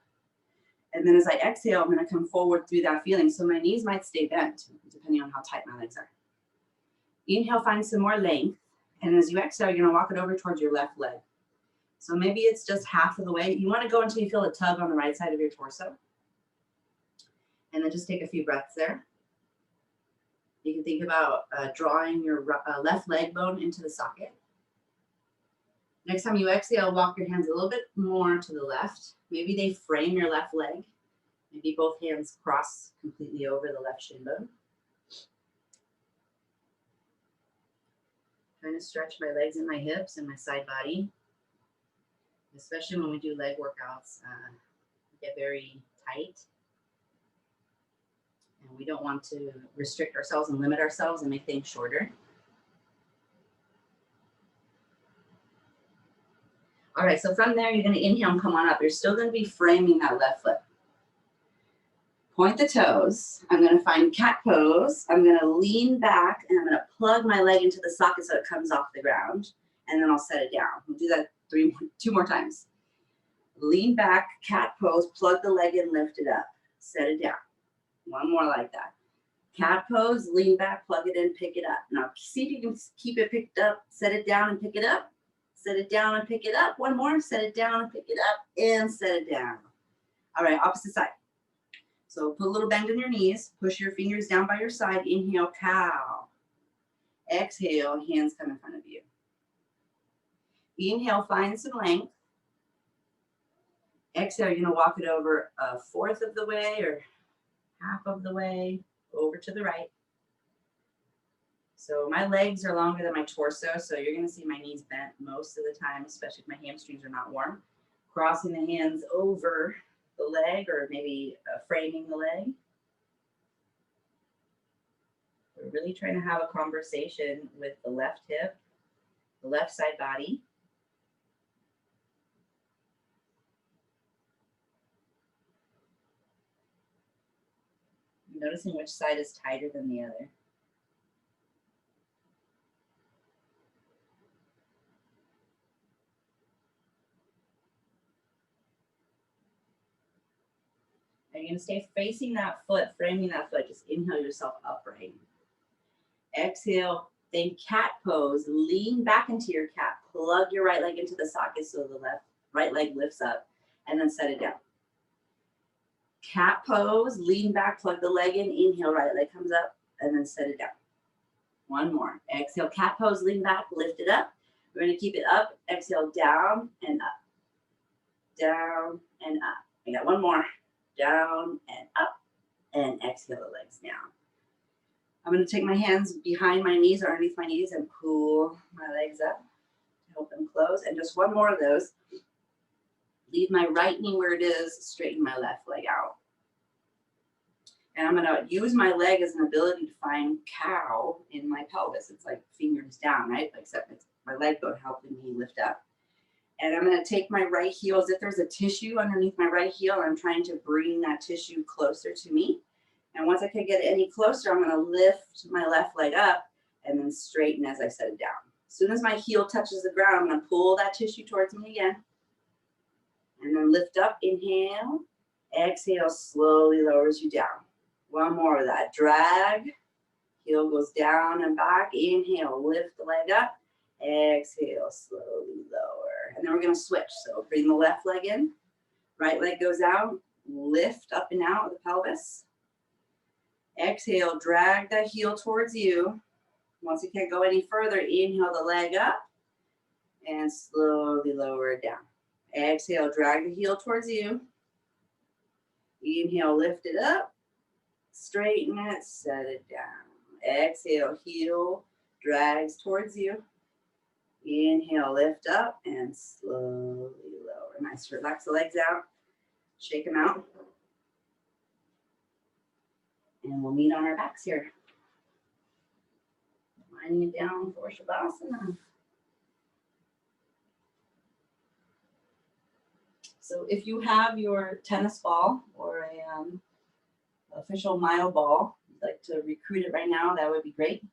And then as I exhale, I'm going to come forward through that feeling. So my knees might stay bent, depending on how tight my legs are. Inhale, find some more length. And as you exhale, you're going to walk it over towards your left leg. So maybe it's just half of the way. You want to go until you feel a tug on the right side of your torso. And then just take a few breaths there. You can think about drawing your left leg bone into the socket. Next time you exhale, walk your hands a little bit more to the left. Maybe they frame your left leg. Maybe both hands cross completely over the left shin bone. Trying to stretch my legs and my hips and my side body. Especially when we do leg workouts, get very tight. And we don't want to restrict ourselves and limit ourselves and make things shorter. All right, so from there, you're going to inhale and come on up. You're still going to be framing that left foot. Point the toes. I'm going to find cat pose. I'm going to lean back, and I'm going to plug my leg into the socket so it comes off the ground, and then I'll set it down. We'll do that two more times. Lean back, cat pose, plug the leg in, lift it up, set it down. One more like that. Cat pose, lean back, plug it in, pick it up. Now see if you can keep it picked up, set it down and pick it up. Set it down and pick it up. One more, set it down and pick it up, and set it down. All right, opposite side. So put a little bend in your knees, push your fingers down by your side, inhale, cow. Exhale, hands come in front of you. Inhale, find some length. Exhale, you're gonna walk it over a fourth of the way or half of the way over to the right. So my legs are longer than my torso, so you're gonna see my knees bent most of the time, especially if my hamstrings are not warm. Crossing the hands over the leg or maybe framing the leg. We're really trying to have a conversation with the left hip, the left side body. Noticing which side is tighter than the other. And you're going to stay facing that foot, framing that foot. Just inhale yourself upright. Exhale, then cat pose. Lean back into your cat. Plug your right leg into the socket so the right leg lifts up, and then set it down. Cat pose, lean back, plug the leg in, inhale, right leg comes up, and then set it down. One more. Exhale, cat pose, lean back, lift it up. We're going to keep it up. Exhale, down and up. Down and up. I got one more. Down and up, and exhale the legs down. I'm going to take my hands behind my knees or underneath my knees and pull my legs up to help them close. And just one more of those. Leave my right knee where it is, straighten my left leg out. And I'm going to use my leg as an ability to find cow in my pelvis. It's like fingers down, right? Except it's my leg bone helping me lift up. And I'm going to take my right heel, as if there's a tissue underneath my right heel. I'm trying to bring that tissue closer to me. And once I can get any closer, I'm going to lift my left leg up and then straighten as I set it down. As soon as my heel touches the ground, I'm going to pull that tissue towards me again. And then lift up, inhale. Exhale, slowly lowers you down. One more of that. Drag. Heel goes down and back. Inhale, lift the leg up. Exhale, slowly lower. And then we're going to switch. So bring the left leg in. Right leg goes out. Lift up and out of the pelvis. Exhale, drag that heel towards you. Once you can't go any further, inhale the leg up. And slowly lower it down. Exhale, drag the heel towards you. Inhale, lift it up. Straighten it, set it down. Exhale, heel drags towards you. Inhale, lift up and slowly lower. Nice, relax the legs out. Shake them out. And we'll meet on our backs here. Lining it down for Shabasana. So if you have your tennis ball or a official Myo ball, you'd like to recruit it right now, that would be great.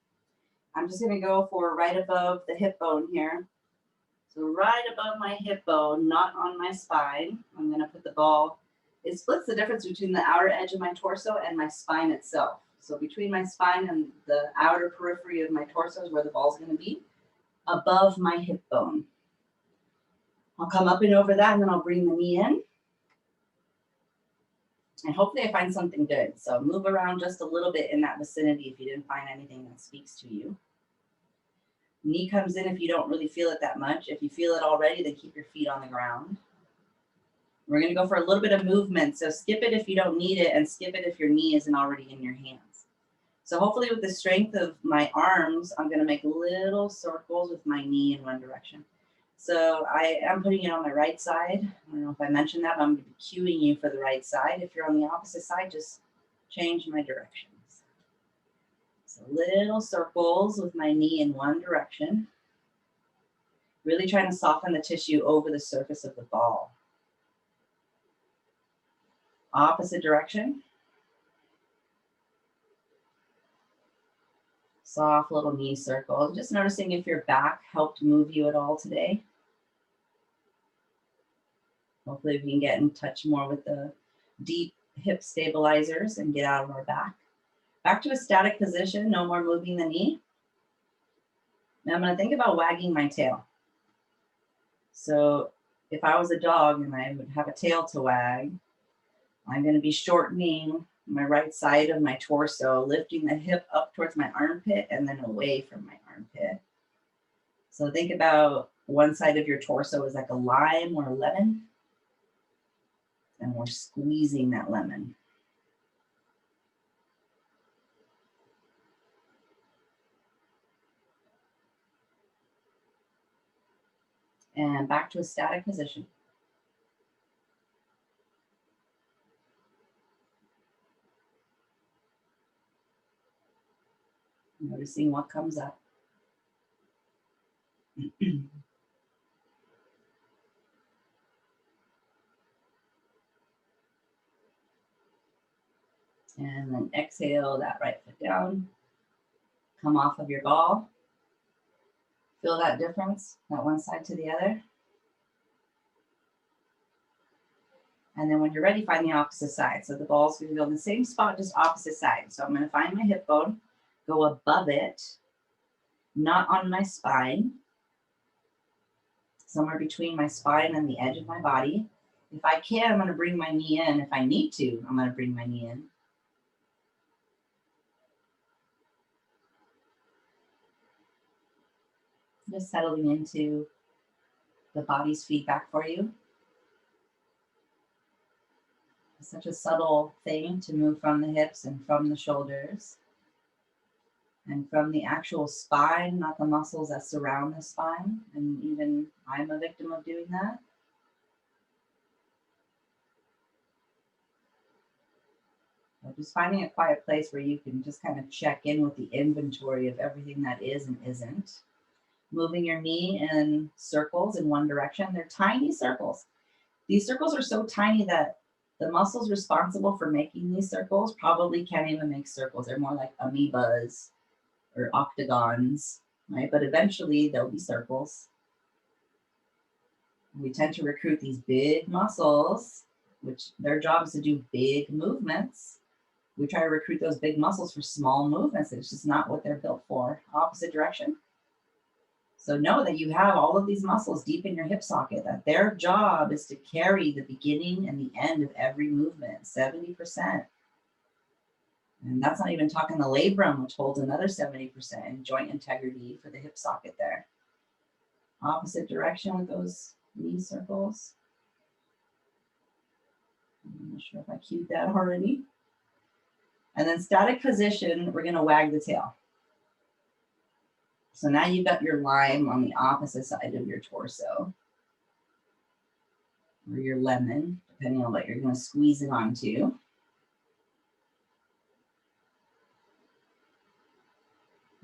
I'm just going to go for right above the hip bone here. So right above my hip bone, not on my spine, I'm going to put the ball. It splits the difference between the outer edge of my torso and my spine itself. So between my spine and the outer periphery of my torso is where the ball's going to be, above my hip bone. I'll come up and over that, and then I'll bring the knee in. And hopefully I find something good. So move around just a little bit in that vicinity if you didn't find anything that speaks to you. Knee comes in if you don't really feel it that much. If you feel it already, then keep your feet on the ground. We're going to go for a little bit of movement. So skip it if you don't need it, and skip it if your knee isn't already in your hands. So hopefully with the strength of my arms, I'm going to make little circles with my knee in one direction. So I am putting it on my right side. I don't know if I mentioned that, but I'm going to be cueing you for the right side. If you're on the opposite side, just change my directions. So little circles with my knee in one direction. Really trying to soften the tissue over the surface of the ball. Opposite direction. Soft little knee circle. Just noticing if your back helped move you at all today. Hopefully we can get in touch more with the deep hip stabilizers and get out of our back. Back to a static position, no more moving the knee. Now I'm going to think about wagging my tail. So if I was a dog and I would have a tail to wag, I'm going to be shortening my right side of my torso, lifting the hip up towards my armpit and then away from my armpit. So think about one side of your torso is like a lime or a lemon, and we're squeezing that lemon. And back to a static position. Noticing what comes up. And then exhale that right foot down. Come off of your ball. Feel that difference, that one side to the other. And then when you're ready, find the opposite side. So the ball's going to go in the same spot, just opposite side. So I'm going to find my hip bone, go above it, not on my spine, somewhere between my spine and the edge of my body. If I can, I'm going to bring my knee in. If I need to, I'm going to bring my knee in. Just settling into the body's feedback for you. It's such a subtle thing to move from the hips and from the shoulders and from the actual spine, not the muscles that surround the spine. And even I'm a victim of doing that. So just finding a quiet place where you can just kind of check in with the inventory of everything that is and isn't. Moving your knee in circles in one direction. They're tiny circles. These circles are so tiny that the muscles responsible for making these circles probably can't even make circles. They're more like amoebas or octagons, right? But eventually there'll be circles. We tend to recruit these big muscles, which their job is to do big movements. We try to recruit those big muscles for small movements. It's just not what they're built for. Opposite direction. So know that you have all of these muscles deep in your hip socket, that their job is to carry the beginning and the end of every movement, 70%. And that's not even talking the labrum, which holds another 70% in joint integrity for the hip socket there. Opposite direction with those knee circles. I'm not sure if I cued that already. And then static position, we're going to wag the tail. So now you've got your lime on the opposite side of your torso, or your lemon, depending on what you're going to squeeze it onto.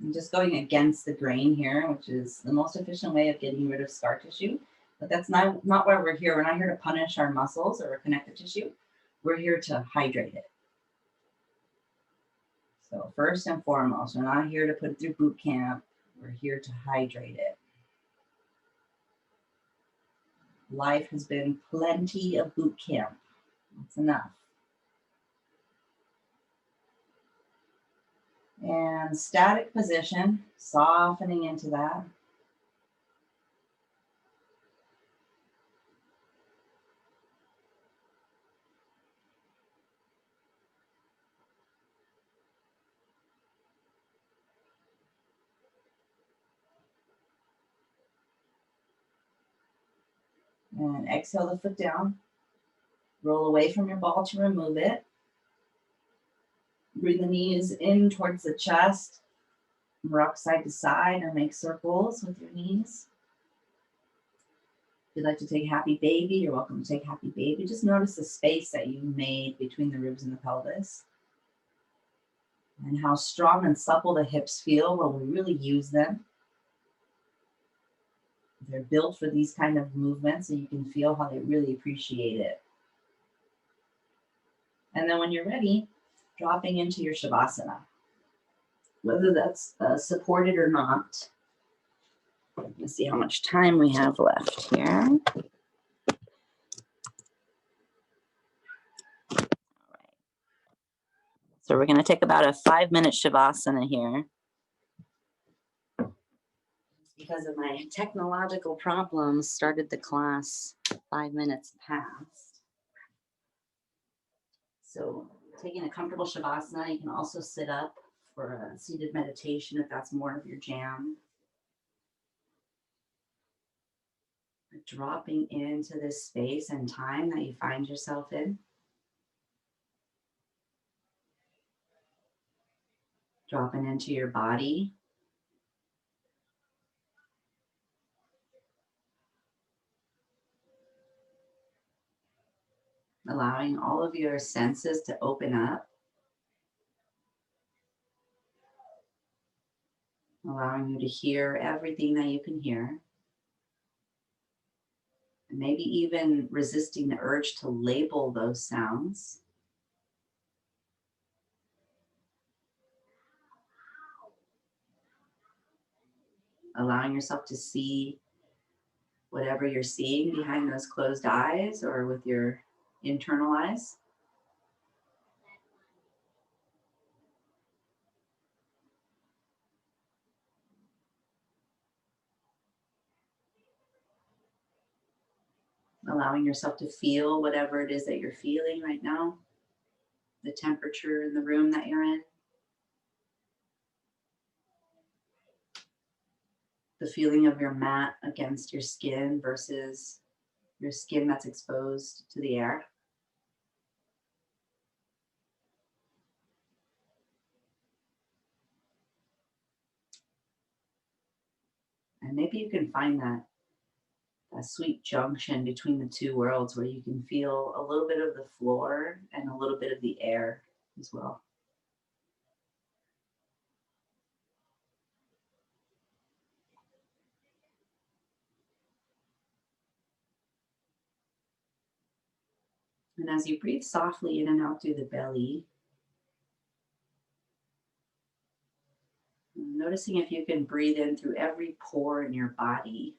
I'm just going against the grain here, which is the most efficient way of getting rid of scar tissue. But that's not why we're here. We're not here to punish our muscles or connective tissue. We're here to hydrate it. So first and foremost, we're not here to put it through boot camp. We're here to hydrate it. Life has been plenty of boot camp. That's enough. And static position, softening into that. And exhale the foot down. Roll away from your ball to remove it. Bring the knees in towards the chest. Rock side to side and make circles with your knees. If you'd like to take happy baby, you're welcome to take happy baby. Just notice the space that you made between the ribs and the pelvis. And how strong and supple the hips feel when we really use them. They're built for these kind of movements, and you can feel how they really appreciate it. And then when you're ready, dropping into your Shavasana. Whether that's supported or not. Let's see how much time we have left here. All right. So we're going to take about a 5-minute Shavasana here. Because of my technological problems, started the class 5 minutes past. So taking a comfortable Shavasana, you can also sit up for a seated meditation if that's more of your jam. Dropping into this space and time that you find yourself in. Dropping into your body. Allowing all of your senses to open up. Allowing you to hear everything that you can hear. And maybe even resisting the urge to label those sounds. Allowing yourself to see whatever you're seeing behind those closed eyes or with your internal eyes. Allowing yourself to feel whatever it is that you're feeling right now. The temperature in the room that you're in. The feeling of your mat against your skin versus your skin that's exposed to the air. And maybe you can find that sweet junction between the two worlds where you can feel a little bit of the floor and a little bit of the air as well. And as you breathe softly in and out through the belly, noticing if you can breathe in through every pore in your body,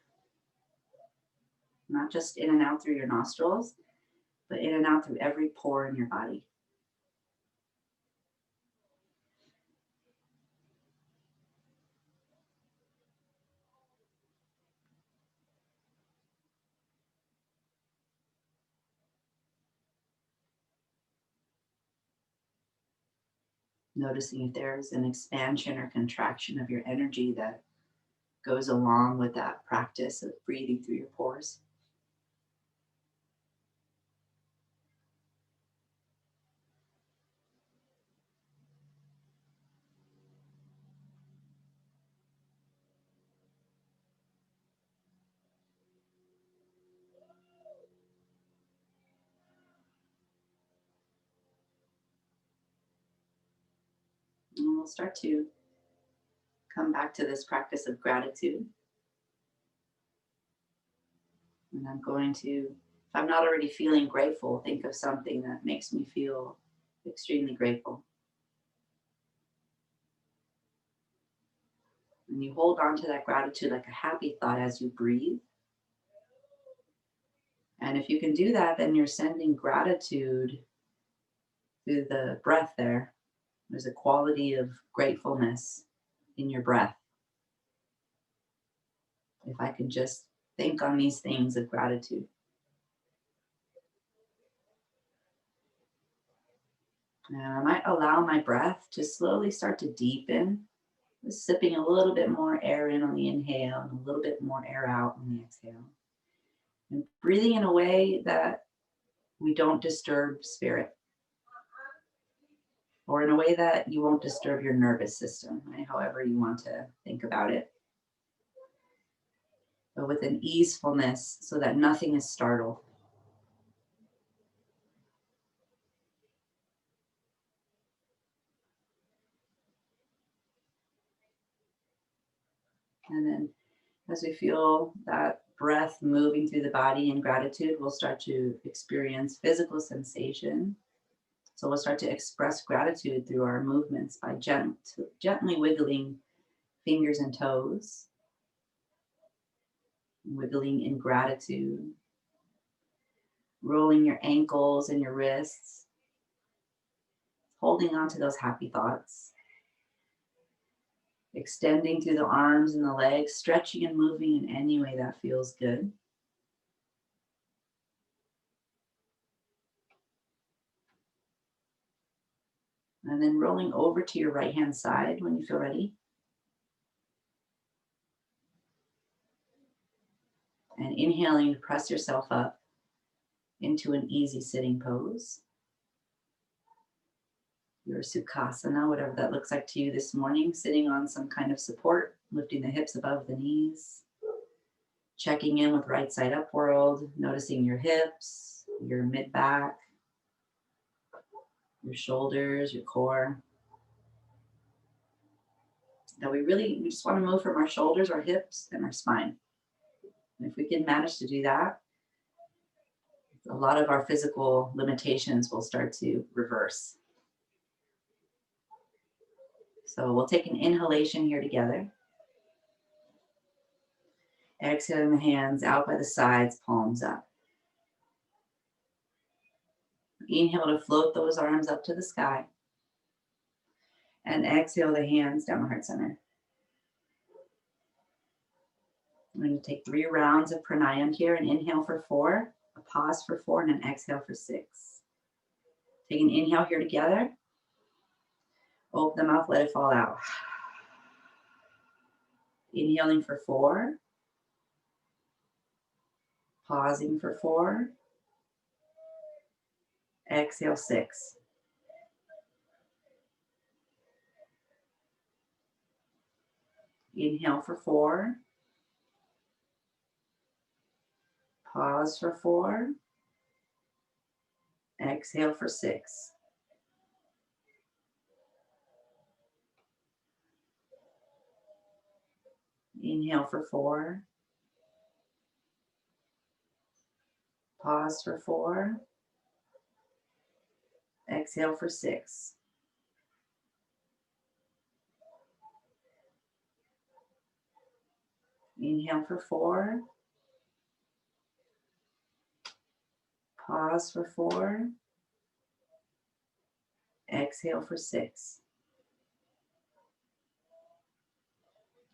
not just in and out through your nostrils, but in and out through every pore in your body. Noticing if there's an expansion or contraction of your energy that goes along with that practice of breathing through your pores. And we'll start to come back to this practice of gratitude. And I'm going to, if I'm not already feeling grateful, think of something that makes me feel extremely grateful. And you hold on to that gratitude like a happy thought as you breathe. And if you can do that, then you're sending gratitude through the breath there. There's a quality of gratefulness in your breath. If I can just think on these things of gratitude. And I might allow my breath to slowly start to deepen, just sipping a little bit more air in on the inhale and a little bit more air out on the exhale. And breathing in a way that we don't disturb spirit, or in a way that you won't disturb your nervous system, right? However you want to think about it. But with an easefulness so that nothing is startled. And then as we feel that breath moving through the body in gratitude, we'll start to experience physical sensation. So we'll start to express gratitude through our movements by gently wiggling fingers and toes, wiggling in gratitude, rolling your ankles and your wrists, holding on to those happy thoughts, extending through the arms and the legs, stretching and moving in any way that feels good. And then rolling over to your right hand side when you feel ready. And inhaling, press yourself up into an easy sitting pose. Your Sukhasana, whatever that looks like to you this morning, sitting on some kind of support, lifting the hips above the knees, checking in with right side up world, noticing your hips, your mid back, your shoulders, your core. Now we just want to move from our shoulders, our hips, and our spine. And if we can manage to do that, a lot of our physical limitations will start to reverse. So we'll take an inhalation here together. Exhaling the hands out by the sides, palms up. Inhale to float those arms up to the sky. And exhale the hands down the heart center. I'm going to take 3 rounds of pranayama here. An inhale for 4, a pause for 4, and an exhale for 6. Take an inhale here together. Open the mouth, let it fall out. Inhaling for 4. Pausing for 4. Exhale 6. Inhale for 4. Pause for 4. Exhale for 6. Inhale for 4. Pause for 4. Exhale for 6. Inhale for 4. Pause for 4. Exhale for 6.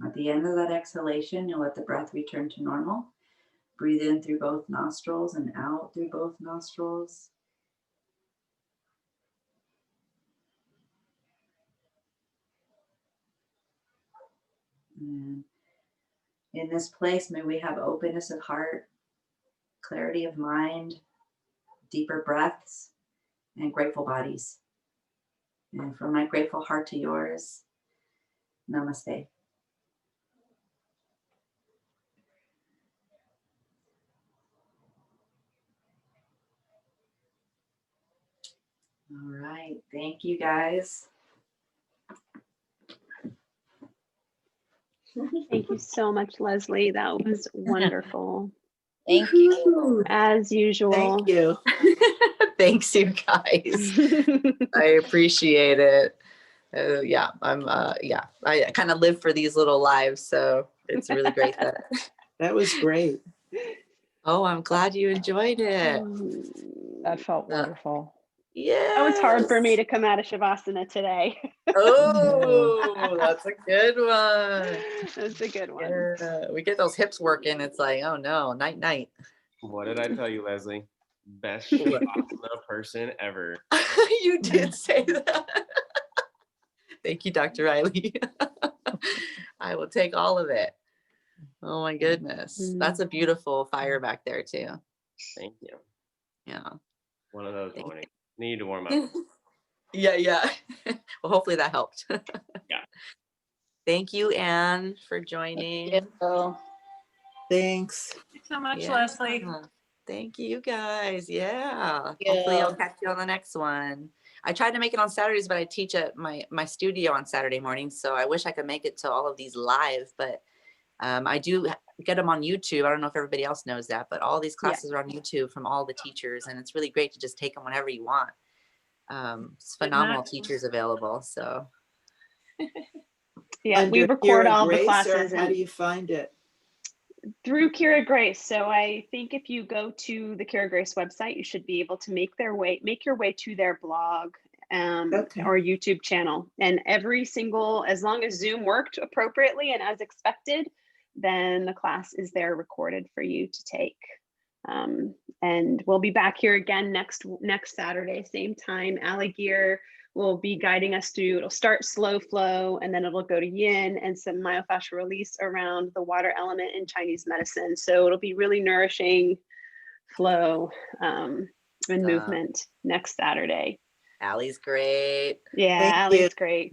At the end of that exhalation, you'll let the breath return to normal. Breathe in through both nostrils and out through both nostrils. And in this place, may we have openness of heart, clarity of mind, deeper breaths, and grateful bodies. And from my grateful heart to yours, namaste. All right, thank you guys. Thank you so much, Leslie. That was wonderful. Thank you. As usual. Thank you. Thanks, you guys. I appreciate it. I kind of live for these little lives, so it's really great That was great. Oh, I'm glad you enjoyed it. That felt wonderful. Yeah. That was hard for me to come out of Shavasana today. Oh, that's a good one. That's a good one. Yeah, we get those hips working. It's like, oh no, night, night. What did I tell you, Leslie? Best Shavasana person ever. You did say that. Thank you, Dr. Riley. I will take all of it. Oh my goodness. That's a beautiful fire back there too. Thank you. Yeah. One of those Thank mornings. Need to warm up. Yeah. Well, hopefully that helped. Yeah. Thank you, Anne, for joining. Thanks. Thanks so much, Yeah. Leslie. Thank you guys. Yeah. Yeah. Hopefully I'll catch you on the next one. I tried to make it on Saturdays, but I teach at my studio on Saturday mornings. So I wish I could make it to all of these live, but I do get them on YouTube. I don't know if everybody else knows that, but all these classes are on YouTube from all the teachers, and it's really great to just take them whenever you want. It's phenomenal teachers available. So Yeah, we Under record Kira all the Grace, or classes how do and you find it? through Kira Grace. So I think if you go to the Kira Grace website, you should be able to make your way to their blog Okay. or YouTube channel. And every single, as long as Zoom worked appropriately and as expected, then the class is there recorded for you to take. And we'll be back here again next Saturday, same time. Allie Gear will be guiding us through. It'll start slow flow, and then it'll go to yin and some myofascial release around the water element in Chinese medicine. So it'll be really nourishing flow and movement next Saturday. Allie's great. Yeah, Thank Allie's great.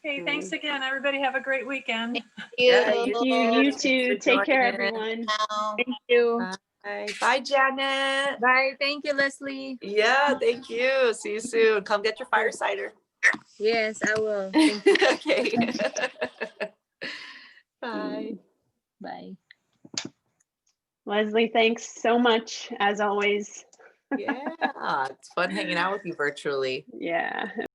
Hey, thanks again, everybody. Have a great weekend. Yeah, Thank you. You Thanks too. for Take care, joining. everyone. Thank you. Bye, Janet. Bye. Thank you, Leslie. Yeah, thank you. See you soon. Come get your fire cider. Yes, I will. Thank you. Okay. Bye. Bye. Leslie, thanks so much, as always. Yeah, it's fun hanging out with you virtually. Yeah.